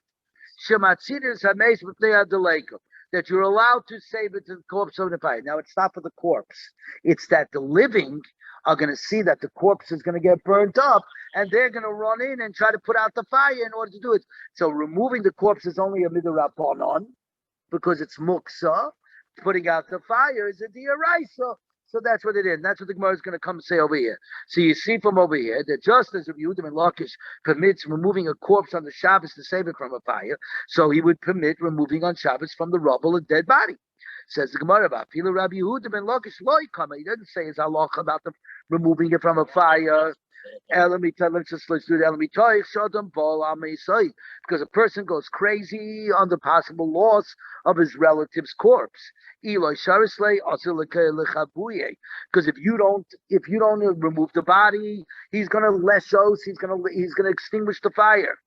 that you're allowed to save it to the corpse of the fire. Now, it's not for the corpse. It's that the living are going to see that the corpse is going to get burnt up, and they're going to run in and try to put out the fire in order to do it. So removing the corpse is only a midrabanan because it's muksa. Putting out the fire is a diaraisa. So that's what it is. And that's what the Gemara is going to come say over here. So you see from over here that just as Rabbi Yehuda ben Lakish permits removing a corpse on the Shabbos to save it from a fire, so he would permit removing on Shabbos from the rubble a dead body. Says the Gemara about Pila Rabbi Yehuda ben Lakish loy kama. He doesn't say his halacha about the removing it from a fire. Let's do that. Because a person goes crazy on the possible loss of his relative's corpse. Because if you don't remove the body, he's gonna he's gonna extinguish the fire.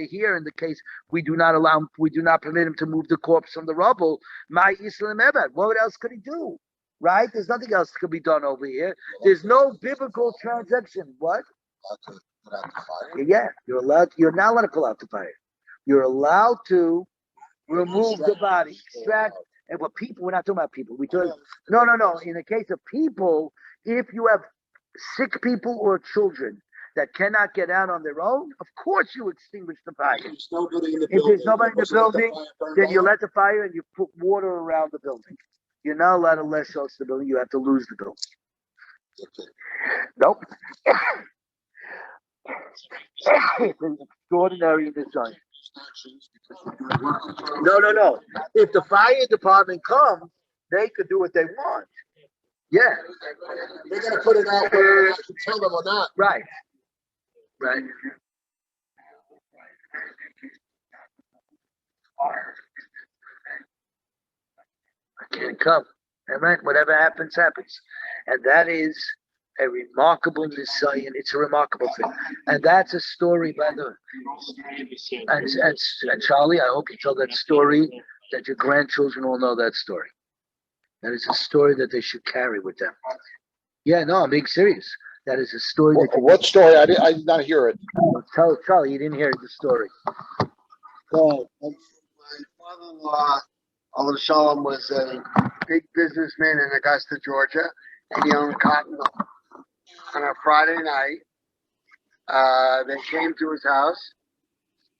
Here in the case we do not permit him to move the corpse from the rubble. What else could he do? Right? There's nothing else that could be done over here. There's no biblical transaction. What? Yeah, you're not allowed to pull out the fire. You're allowed to remove the body, extract. And what people, we're not talking about people. No. In the case of people, if you have sick people or children that cannot get out on their own, of course you extinguish the fire. If there's nobody in the building, then you let the fire and you put water around the building. You're not allowed to let show the building. You have to lose the building. Nope. It's extraordinary design. No. If the fire department comes, they could do what they want. Yeah. They're going to put it out where I can tell them or not. Right. I can't come. Amen. Whatever happens, happens. And that is a remarkable Messiah. It's a remarkable thing. And that's a story by the and Charlie, I hope you tell that story that your grandchildren will know that story. That is a story that they should carry with them. Yeah, no, I'm being serious. That is a story. What story? I did not hear it. Tell Charlie, you didn't hear the story. Well, my father-in-law, Allah Shalom, was a big businessman in Augusta, Georgia, and he owned cotton mill. On a Friday night, they came to his house,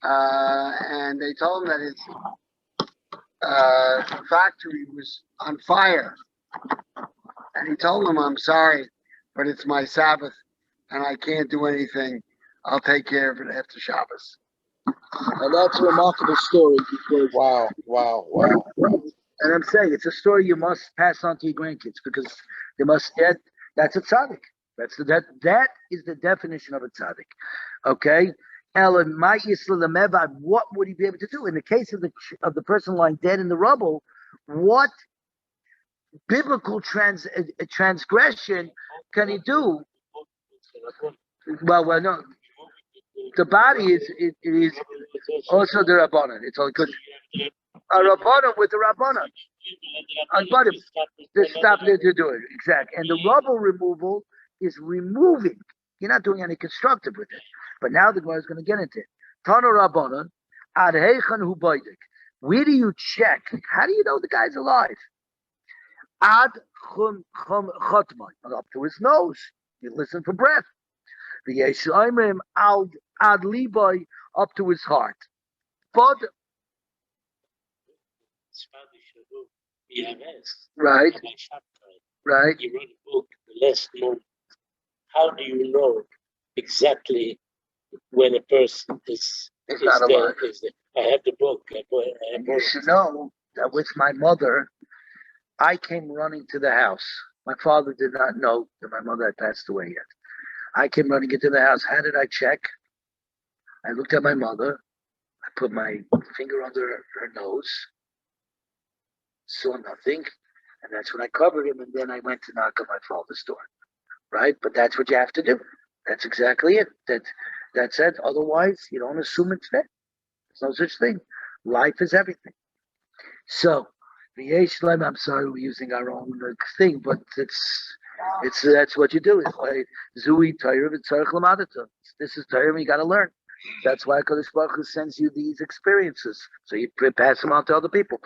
and they told him that his factory was on fire. And he told them, "I'm sorry, but it's my Sabbath, and I can't do anything. I'll take care of it after Shabbos." And that's a remarkable story because Wow. and I'm saying it's a story you must pass on to your grandkids because they must get. That's a tzaddik. That is the definition of a tzaddik. Okay. Ellen, my what would he be able to do in the case of the person lying dead in the rubble? What biblical transgression can he do? Well, no. The body is also the Rabbanan. It's all good. A Rabbanan with the Rabbanan. But they stop there to do it. Exactly. And the rubble removal is removing. You're not doing any constructive with it. But now the Gemara is going to get into it. Tana Rabbanon, ad heichan hu baidik. Where do you check? How do you know the guy's alive? Ad chum chotmai, up to his nose. You listen for breath. The Yeshayim ad libai, up to his heart. But right, right. You wrote a book the last month. How do you know exactly when a person is not dead? alive. I have the book. You should know that with my mother, I came running to the house. My father did not know that my mother had passed away yet. I came running into the house. How did I check? I looked at my mother. I put my finger under her nose, saw nothing, and that's when I covered him, and then I went to knock on my father's door. Right? But that's what you have to do. That's exactly it. That's it. Otherwise, you don't assume it's there. There's no such thing. Life is everything. So, I'm sorry we're using our own thing, but it's that's what you do. It's like Zui Torah v'tzarich l'madata. This is Torah, you got to learn. That's why Kadosh Baruch Hu sends you these experiences, so you pass them on to other people.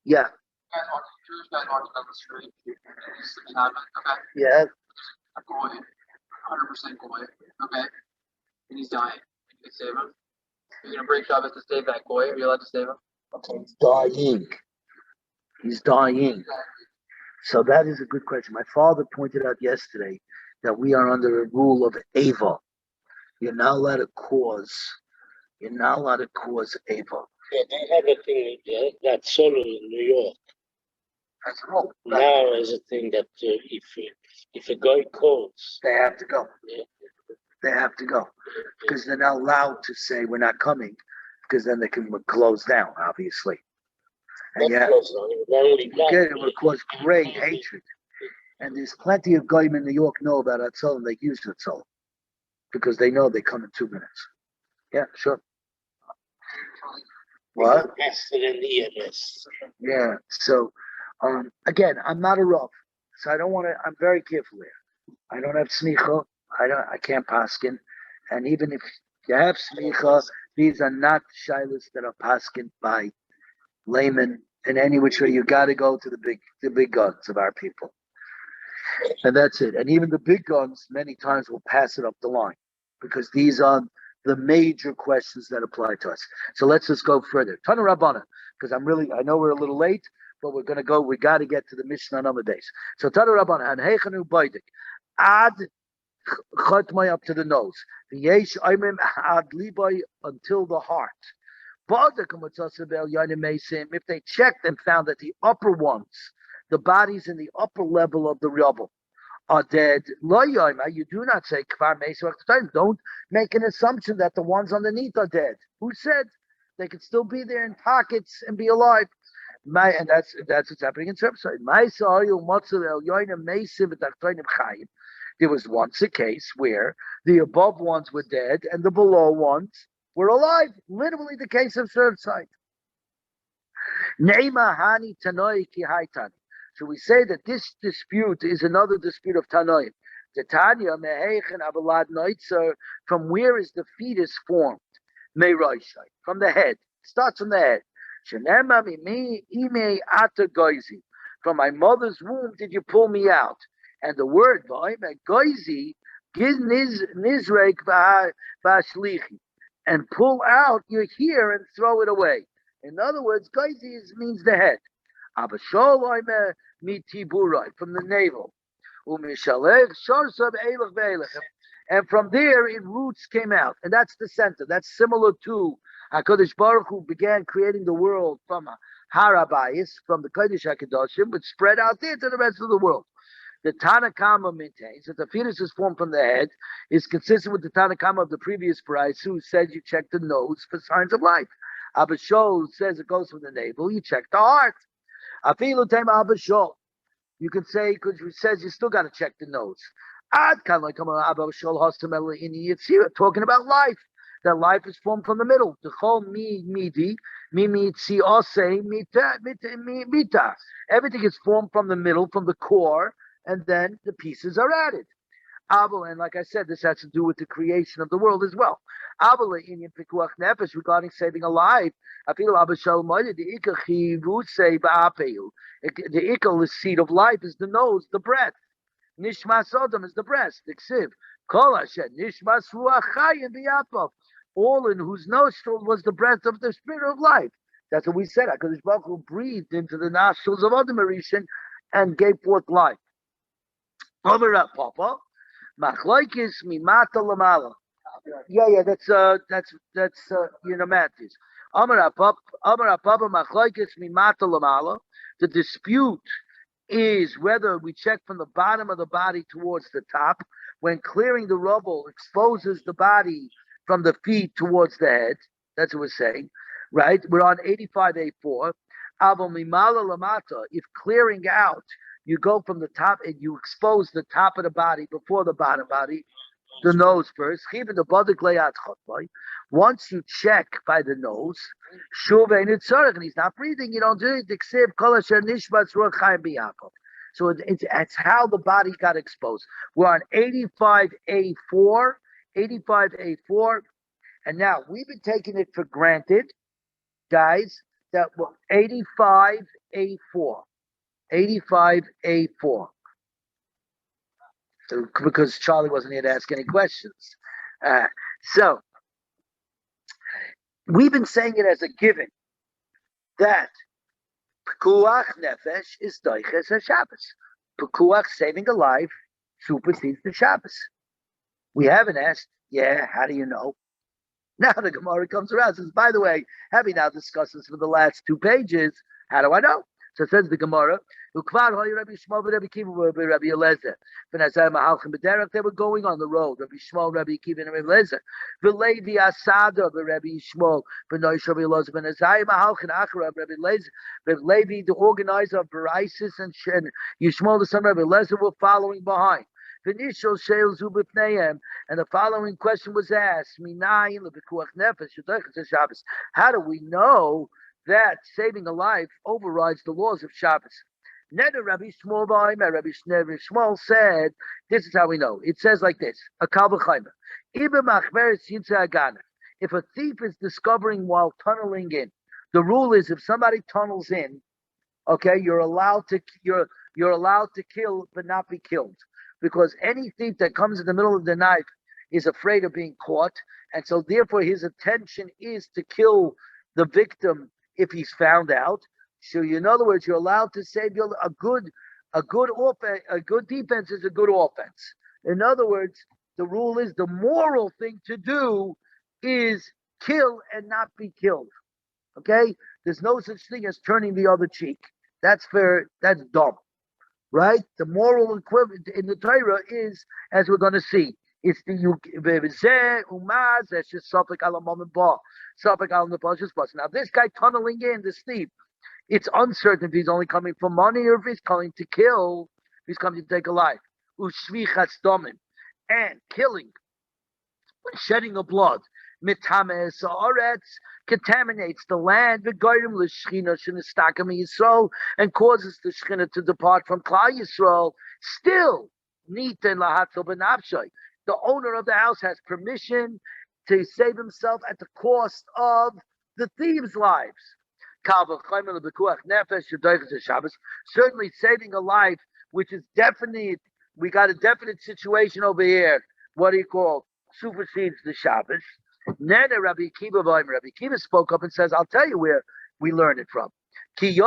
Yeah. Jewish guys walking down the street, sleeping out, okay, Yeah. a goy, 100% goy, okay, and he's dying. You can save him. You're gonna break Shabbos to save that goy. Are you allowed to save him? Okay, he's dying. He's dying. So that is a good question. My father pointed out yesterday that we are under a rule of Ava. You're not allowed to cause. You're not allowed to cause Ava. Yeah, they have a thing that's solo in New York. That's a rule. Now is a thing that if a guy calls, They have to go. yeah, They have to go because they're not allowed to say we're not coming, because then they can close down, obviously. And not yeah, close on it, not only that, it would cause great hatred. And there's plenty of guys in New York know about Hatzalah, and they use Hatzalah because they know they come in 2 minutes. Yeah, sure. What? faster than the EMS. Yeah. So, again, I'm not a rough, so I don't want to. I'm very careful here. I don't have smicha. I can't paskin, and even if you have smicha, these are not shilas that are paskin by laymen in any which way. You got to go to the big guns of our people, and that's it. And even the big guns many times will pass it up the line because these are the major questions that apply to us. So let's just go further. Tana Rabbana, because I know we're a little late, but we're going to go. We got to get to the Mishnah number days. So Tana Rabbana, and Heichanu Baidik, Ad Chotmai up to the nose, V'yesh Aimim Ad Libai until the heart. If they checked and found that the upper ones, the bodies in the upper level of the rubble, are dead, you do not say kvar mesu. Don't make an assumption that the ones underneath are dead. Who said they could still be there in pockets and be alive? And that's what's happening in Surfside. There was once a case where the above ones were dead and the below ones were alive. Literally the case of Surfside. Neima hani tanoi ki haitani. So we say that this dispute is another dispute of Tanoim. The Tanya meheichen abalad noitzer. From where is the fetus formed? Meiroshai, from the head. It starts from the head. Shenema mimi ime ata goizi. From my mother's womb did you pull me out? And the word goizi giz nizreik v'ashlichi. And pull out your hair and throw it away. In other words, goizi means the head. From the navel. And from there, roots came out. And that's the center. That's similar to HaKadosh Baruch Hu began creating the world from Harabayis, from the Kodesh HaKadoshim, but spread out there to the rest of the world. The Tanakama maintains that the fetus is formed from the head, is consistent with the Tanakama of the previous price, who says you check the nose for signs of life. Abba Shol says it goes from the navel, you check the heart. You can say, because it says you still got to check the nose. Talking about life. that life is formed from the middle. The whole midi, mita. Everything is formed from the middle, from the core, and then the pieces are added. And like I said, this has to do with the creation of the world as well. Regarding saving a life, the ikal, the seed of life, is the nose, the breath. Nishmas Adam is the breast. Iksiv. Kol Hashem. Nishmas Ruach Chayim B'Yapov. All in whose nostril was the breath of the spirit of life. That's what we said. HaKadosh Baruch Hu breathed into the nostrils of Adam Arishan and gave forth life. Over at Papa. Machlokes mimata lamala. Yeah, that's Matthews. Amar Papa machlokes mimata lamala. The dispute is whether we check from the bottom of the body towards the top. When clearing the rubble exposes the body from the feet towards the head. That's what we're saying, right? We're on 85A4. If clearing out, you go from the top and you expose the top of the body before the bottom body, the nose first. Once you check by the nose, and he's not breathing, you don't do it. So it's how the body got exposed. We're on 85A4, and now we've been taking it for granted, guys, that we're 85A4. Because Charlie wasn't here to ask any questions. So we've been saying it as a given that Pekuach Nefesh is Doiches HaShabbos. Pekuach, saving a life, supersedes the Shabbos. We haven't asked, how do you know? Now the Gemara comes around and says, by the way, having now discussed this for the last 2 pages, how do I know? So says the Gemara, they were going on the road. Rabbi Shmuel, Rabbi Akiva, and Rabbi Eliezer. V'levi asada Rabbi Shmuel, Benoish Rabbi Eliezer, Ben Azai Mahalchin Achra, Rabbi Eliezer, Rabbi Levi, the organizer of Barisis, and Yishmael, the son of Rabbi Eliezer, were following behind. And the following question was asked: how do we know that saving a life overrides the laws of Shabbos? Rabbi Shmuel said, this is how we know. It says like this: if a thief is discovering while tunneling in, the rule is if somebody tunnels in, okay, you're allowed to kill but not be killed, because any thief that comes in the middle of the night is afraid of being caught, and so therefore his intention is to kill the victim if he's found out. So in other words, you're allowed to save a good defense is a good offense. In other words, the rule is the moral thing to do is kill and not be killed. Okay? There's no such thing as turning the other cheek. That's fair. That's dumb. Right? The moral equivalent in the Torah is, as we're going to see, it's the umaz. That's just safek alamam and ba, safek alam just bus. Now this guy tunneling in, the thief, it's uncertain if he's only coming for money or if he's coming to kill. If he's coming to take a life. Ushvichas domin, and killing, shedding of blood. Mitames haaretz contaminates the land. V'goyim l'shchina shenistakam Yisrael, and causes the shchina to depart from Klal Yisrael. Still, niten lahatzel b'nafshay. The owner of the house has permission to save himself at the cost of the thieves' lives. Certainly saving a life, which is definite. We got a definite situation over here. What do you call? Supersedes the Shabbos. Then Rabbi Akiva spoke up and says, I'll tell you where we learn it from. If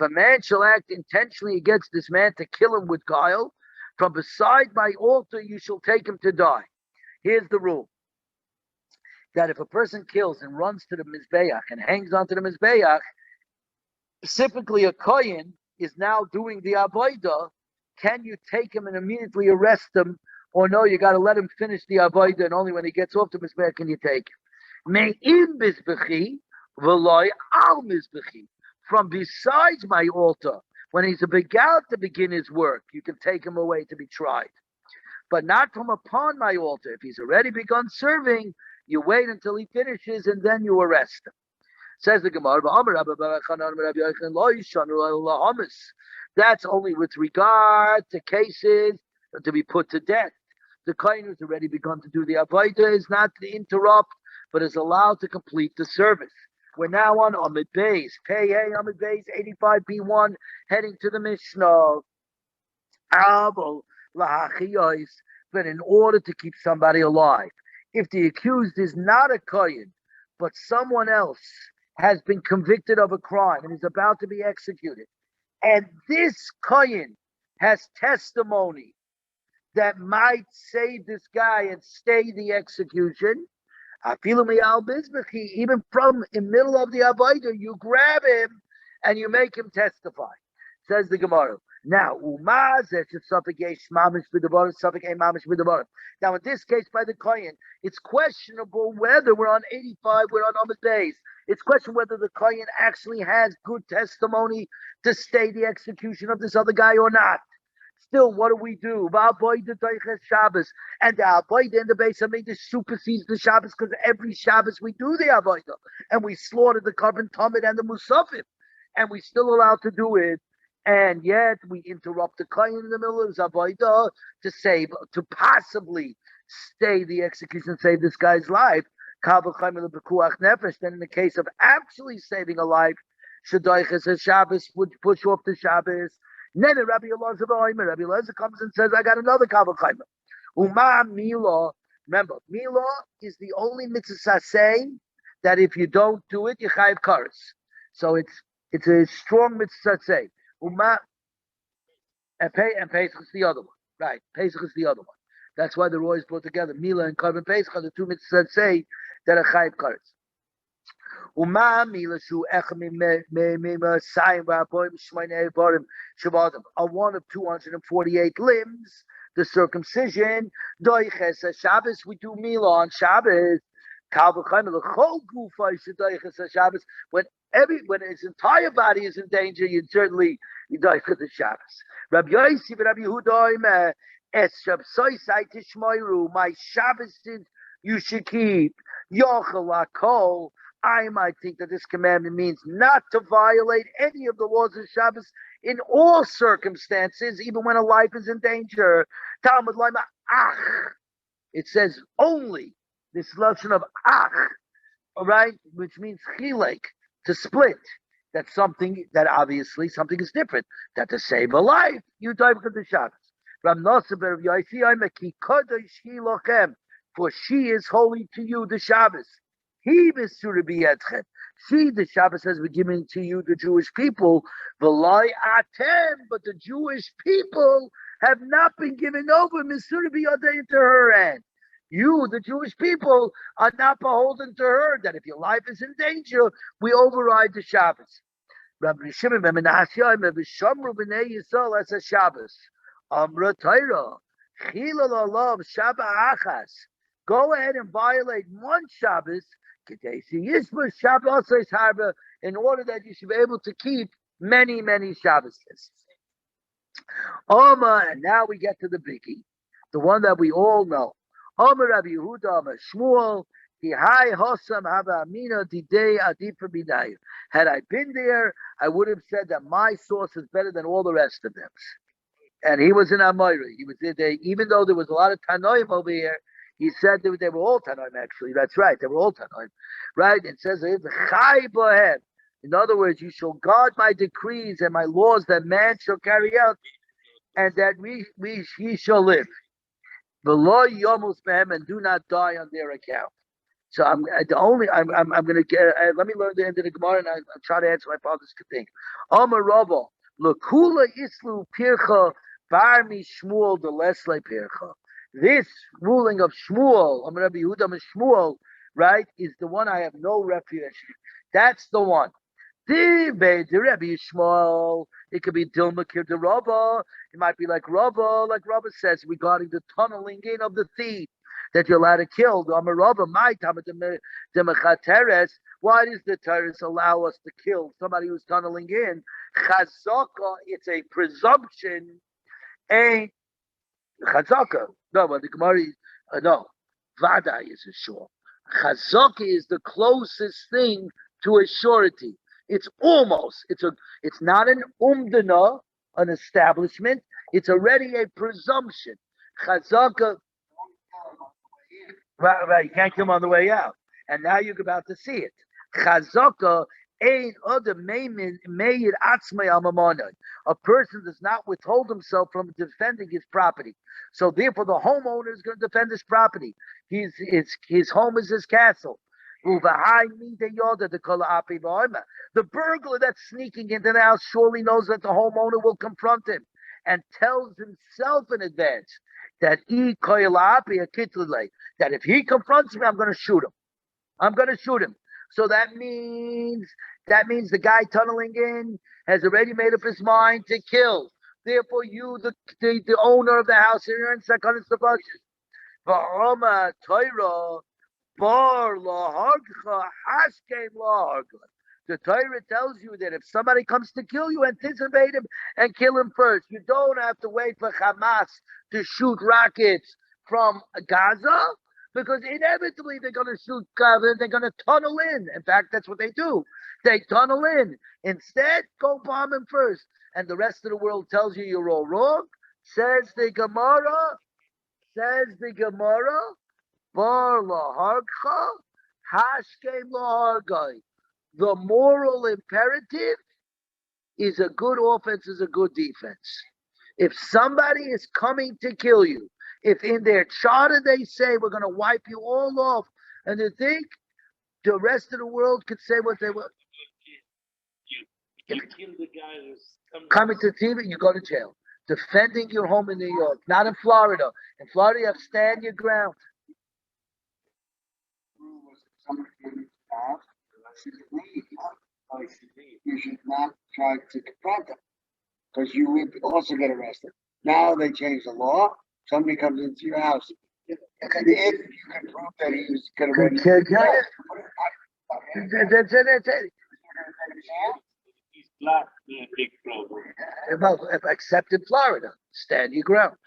a man shall act intentionally against this man to kill him with guile, from beside my altar you shall take him to die. Here's the rule: that if a person kills and runs to the Mizbeach and hangs onto the Mizbeach, specifically a Kohen is now doing the Avodah. Can you take him and immediately arrest him? Or no, you got to let him finish the Avodah, and only when he gets off the Mizbeach can you take him. Me'im Mizbechi v'loy al Mizbechi. From besides my altar, when he's a begal to begin his work, you can take him away to be tried. but not from upon my altar. If he's already begun serving, you wait until he finishes and then you arrest him. Says the Gemara, that's only with regard to cases to be put to death. The kohen who's already begun to do the avodah is not to interrupt, but is allowed to complete the service. We're now on Amid Beis, Pei Amid Beis 85b1, heading to the Mishnah. But in order to keep somebody alive, if the accused is not a kohen, but someone else has been convicted of a crime and is about to be executed, and this kohen has testimony that might save this guy and stay the execution, even from in middle of the avodah, you grab him and you make him testify. Says the Gemara. Now, now in this case by the kohen, it's questionable whether we're on 85, we're on Amid Beis. It's questionable whether the kohen actually has good testimony to stay the execution of this other guy or not. Still, what do we do? Shabbos, and the avodah in the Beis Hamikdash supersedes the Shabbos because every Shabbos we do the avodah and we slaughter the carbon tamid and the musafim, and we still allowed to do it. And yet we interrupt the kohen in the middle of his avodah to possibly stay the execution, save this guy's life. Then in the case of actually saving a life, Shadoiches Shabbos would push off the Shabbos. Then Rabbi Elazar comes and says, I got another kavachayim. Uma Mila. Remember, Mila is the only mitzvah saying that if you don't do it, you chayiv kares. So it's a strong mitzvah saying. Uma and Pesach is the other one. Right. Pesach is the other one. That's why they're always brought together. Mila and Korban Pesach are the two mitzvahs say that are chayiv kares. Uma Mila shu are one of 248 limbs. The circumcision. Doiches Shabbos. We do Mila on Shabbos. When his entire body is in danger, you die for the Shabbos. Rabbi Yossi, Rabbi Yehuda, my Shabbos you should keep. Yochel. I might think that this commandment means not to violate any of the laws of Shabbos in all circumstances, even when a life is in danger. Talmud Lama Ach. It says only this lashon of Ach, all right, which means chilek, to split. That's something that obviously something is different. That to save a life, you die because of Shabbos. Ram Nosaber of Yaisi for she is holy to you, the Shabbos. He she, the Shabbos, has been given to you, the Jewish people. V'lai atem, but the Jewish people have not been given over Misur b'yadei to her hand. You, the Jewish people, are not beholden to her. That if your life is in danger, we override the Shabbos. Rabbi Shimon ben Menashe, V'shamru b'nei Yisrael as a Shabbos. Amra Torah, Chilal alav Shabbat achas. Go ahead and violate one Shabbos, in order that you should be able to keep many, many Shabbos. And now we get to the biggie, the one that we all know. Rabbi Yehuda, Shmuel, had I been there, I would have said that my source is better than all the rest of them. And he was in Amoira. He was there, even though there was a lot of Tanoim over here. He said they were all Tanoim, actually. That's right. They were all Tanoim. Right? It says, in other words, you shall guard my decrees and my laws that man shall carry out, and that he shall live. Below Yomus Behem, and do not die on their account. So I'm going to get, let me learn the end of the Gemara, and I'll try to answer my father's thing. Amar Rava, L'kula Islu Pircha, Bar Mi Shmuel, the Lesle Pircha. This ruling of Shmuel, Rabbi Yehuda Shmuel, right, is the one I have no refuge. That's the one. The Rabbi Shmuel, it could be Dilmakir de Rava. It might be like Rava says regarding the tunneling in of the thief that you're allowed to kill. Rava, my time why does the terrorists allow us to kill somebody who's tunneling in? Chazaka, it's a presumption. Chazaka. No, but the Gemara, no. Vadai is a shore. Chazaka is the closest thing to a surety. It's almost. It's not an umdana, an establishment. It's already a presumption. Chazaka. Right. You can't come on the way out. And now you're about to see it. Chazaka ain't other made atzmei amamana. A person does not withhold himself from defending his property. So therefore, the homeowner is going to defend his property. His home is his castle. The burglar that's sneaking into the house surely knows that the homeowner will confront him and tells himself in advance that if he confronts me, I'm going to shoot him. So that means the guy tunneling in has already made up his mind to kill. Therefore, you, the owner of the house, you're in second budget. V'Roma Torah bar lahargcha hashkem lahargcha. The Torah tells you that if somebody comes to kill you, anticipate him and kill him first. You don't have to wait for Hamas to shoot rockets from Gaza, because inevitably they're going to shoot, they're going to tunnel in. In fact, that's what they do. They tunnel in. Instead, go bomb him first. And the rest of the world tells you you're all wrong. Says the Gemara, bar lahargcha, hashkem lahargai. The moral imperative is a good offense, is a good defense. If somebody is coming to kill you, if in their charter they say we're going to wipe you all off, and they think the rest of the world could say what they want. You kill the guy who's coming to TV, you go to jail. Defending your home in New York, not in Florida. In Florida, you have to stand your ground. You should not try to confront them, because you would also get arrested. Now they changed the law. Somebody comes into your house. If you can prove that he was going to ready. He's black, big problem. Well, except in Florida, stand your ground.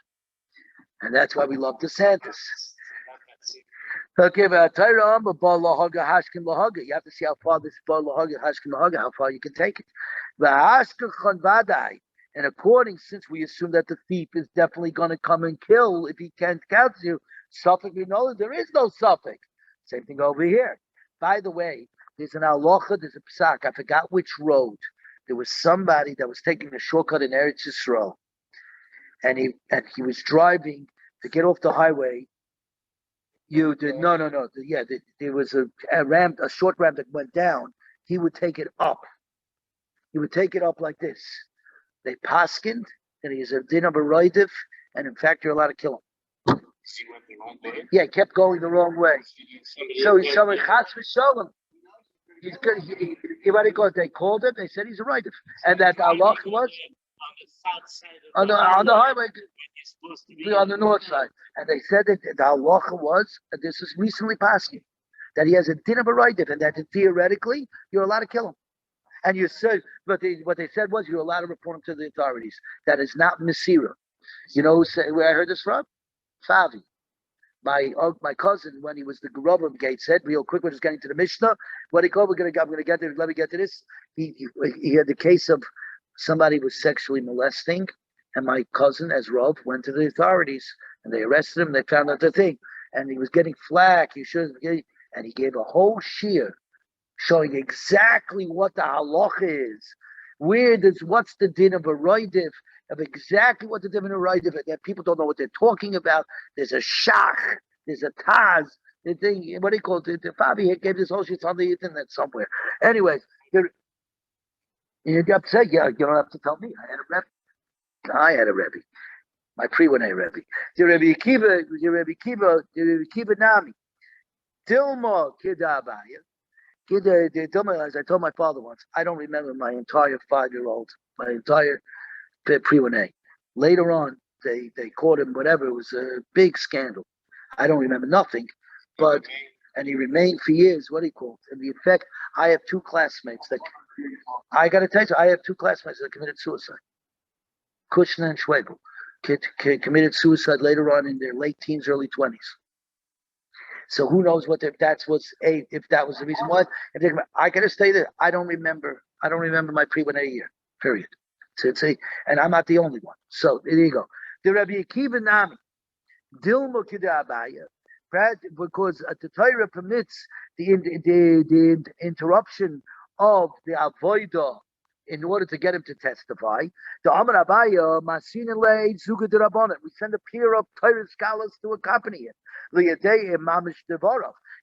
And that's why we love DeSantis. Okay, but you have to see how far this how far you can take it. And according, since we assume that the thief is definitely going to come and kill if he can't count you, suffix we know there is no suffix. Same thing over here. By the way, there's an halacha, there's a psak. I forgot which road. There was somebody that was taking a shortcut in Eretz Yisrael, and he was driving to get off the highway. There was a ramp, a short ramp that went down. He would take it up. He would take it up like this. They paskined that he is a din of a roidiv, and in fact, you're allowed to kill him. He went the wrong way. Yeah, he kept going the wrong way. So he's someone chas v'sholem. He's good. They called him. They said he's a roidiv, and that Allah was on the south side of on the highway. Supposed to be On the north side, and they said that the halacha was, and this is recently passing, that he has a din of a roidiv, and that theoretically you're allowed to kill him. And you said, what they said was you're allowed to report him to the authorities. That is not Mesira. You know where I heard this from? Favi. My cousin, when he was the Gurov Gate, said real quick, we're just getting to the Mishnah. What he called, I'm gonna get there. Let me get to this. He had the case of somebody was sexually molesting, and my cousin, as Rav, went to the authorities, and they arrested him. They found out the thing, and he was getting flack. And he gave a whole shiur showing exactly what the halacha is. What's the din of a roidiv, of exactly what the din of a roidiv is. That people don't know what they're talking about. There's a shach, there's a taz, the thing, what do you call it? The Fabi gave this whole shit on the internet somewhere. Anyways, you're upset. Yeah, you don't have to tell me. I had a Rebbe. My pre-1A Rebbe. The Rebbe Kiva Nami. Dilma Kidabaya. As I told my father once, I don't remember my entire 5-year-old, my entire pre-1A. Later on, they caught him, whatever. It was a big scandal. I don't remember nothing, and he remained for years. What he called, in the effect, I have two classmates that I got to tell you, I have two classmates that committed suicide, Kushner and Schwebel. committed suicide later on in their late teens, early 20s. So who knows if that was the reason why. And I gotta say that I don't remember my pre-180 year, period. So and I'm not the only one. So there you go. The Rabbi Akiva Nami, Dilma Kidabaya, because the Torah permits the interruption of the avodah in order to get him to testify. The Amar Abaya, Masin and Zuga de Rabbanan. We send a peer of Torah scholars to accompany it.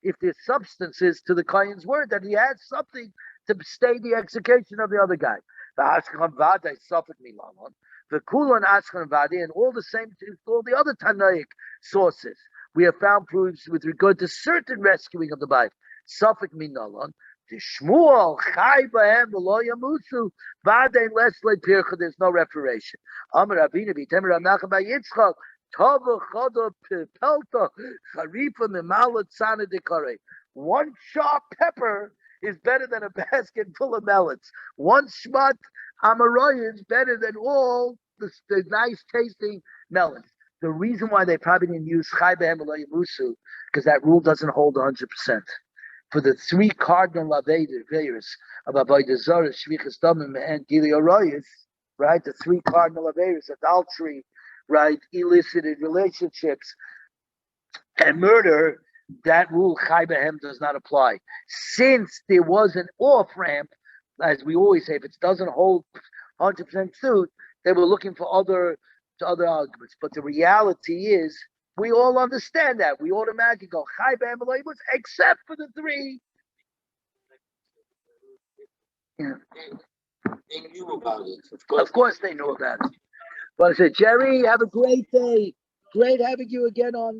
If there's substances to the Kohen's word that he has something to stay the execution of the other guy. The Kulan Ashkan Vadi and all the other Tanaic sources. We have found proofs with regard to certain rescuing of the Bible. Suffolk Minalon. The Shmuel Chai Bahem V'lo Yamusu V'adei Leslei Pircha. There's no reparation. Amar Rabina B'Temer Rav Nachman Bar Yitzchak Tova Choda Pelta Charifa Mimalat Sana Dekare. One sharp pepper is better than a basket full of melons. One shmat Amaroya is better than all the nice tasting melons. The reason why they probably didn't use Chai Behem V'lo Yamusu because that rule doesn't hold 100%. For the three cardinal aveiros of Avodah Zarah, Shvichas Damim, and Gili Arayos, right? The three cardinal aveiros, adultery, right? Illicit relationships, and murder, that rule, Chai Behem, does not apply. Since there was an off-ramp, as we always say, if it doesn't hold 100% truth, they were looking for other arguments. But the reality is, we all understand that. We automatically go, Chai Behem V'lo Yamusu, except for the three. Yeah. They knew about it. Of course they knew about it. But I said, Jerry, have a great day. Great having you again on.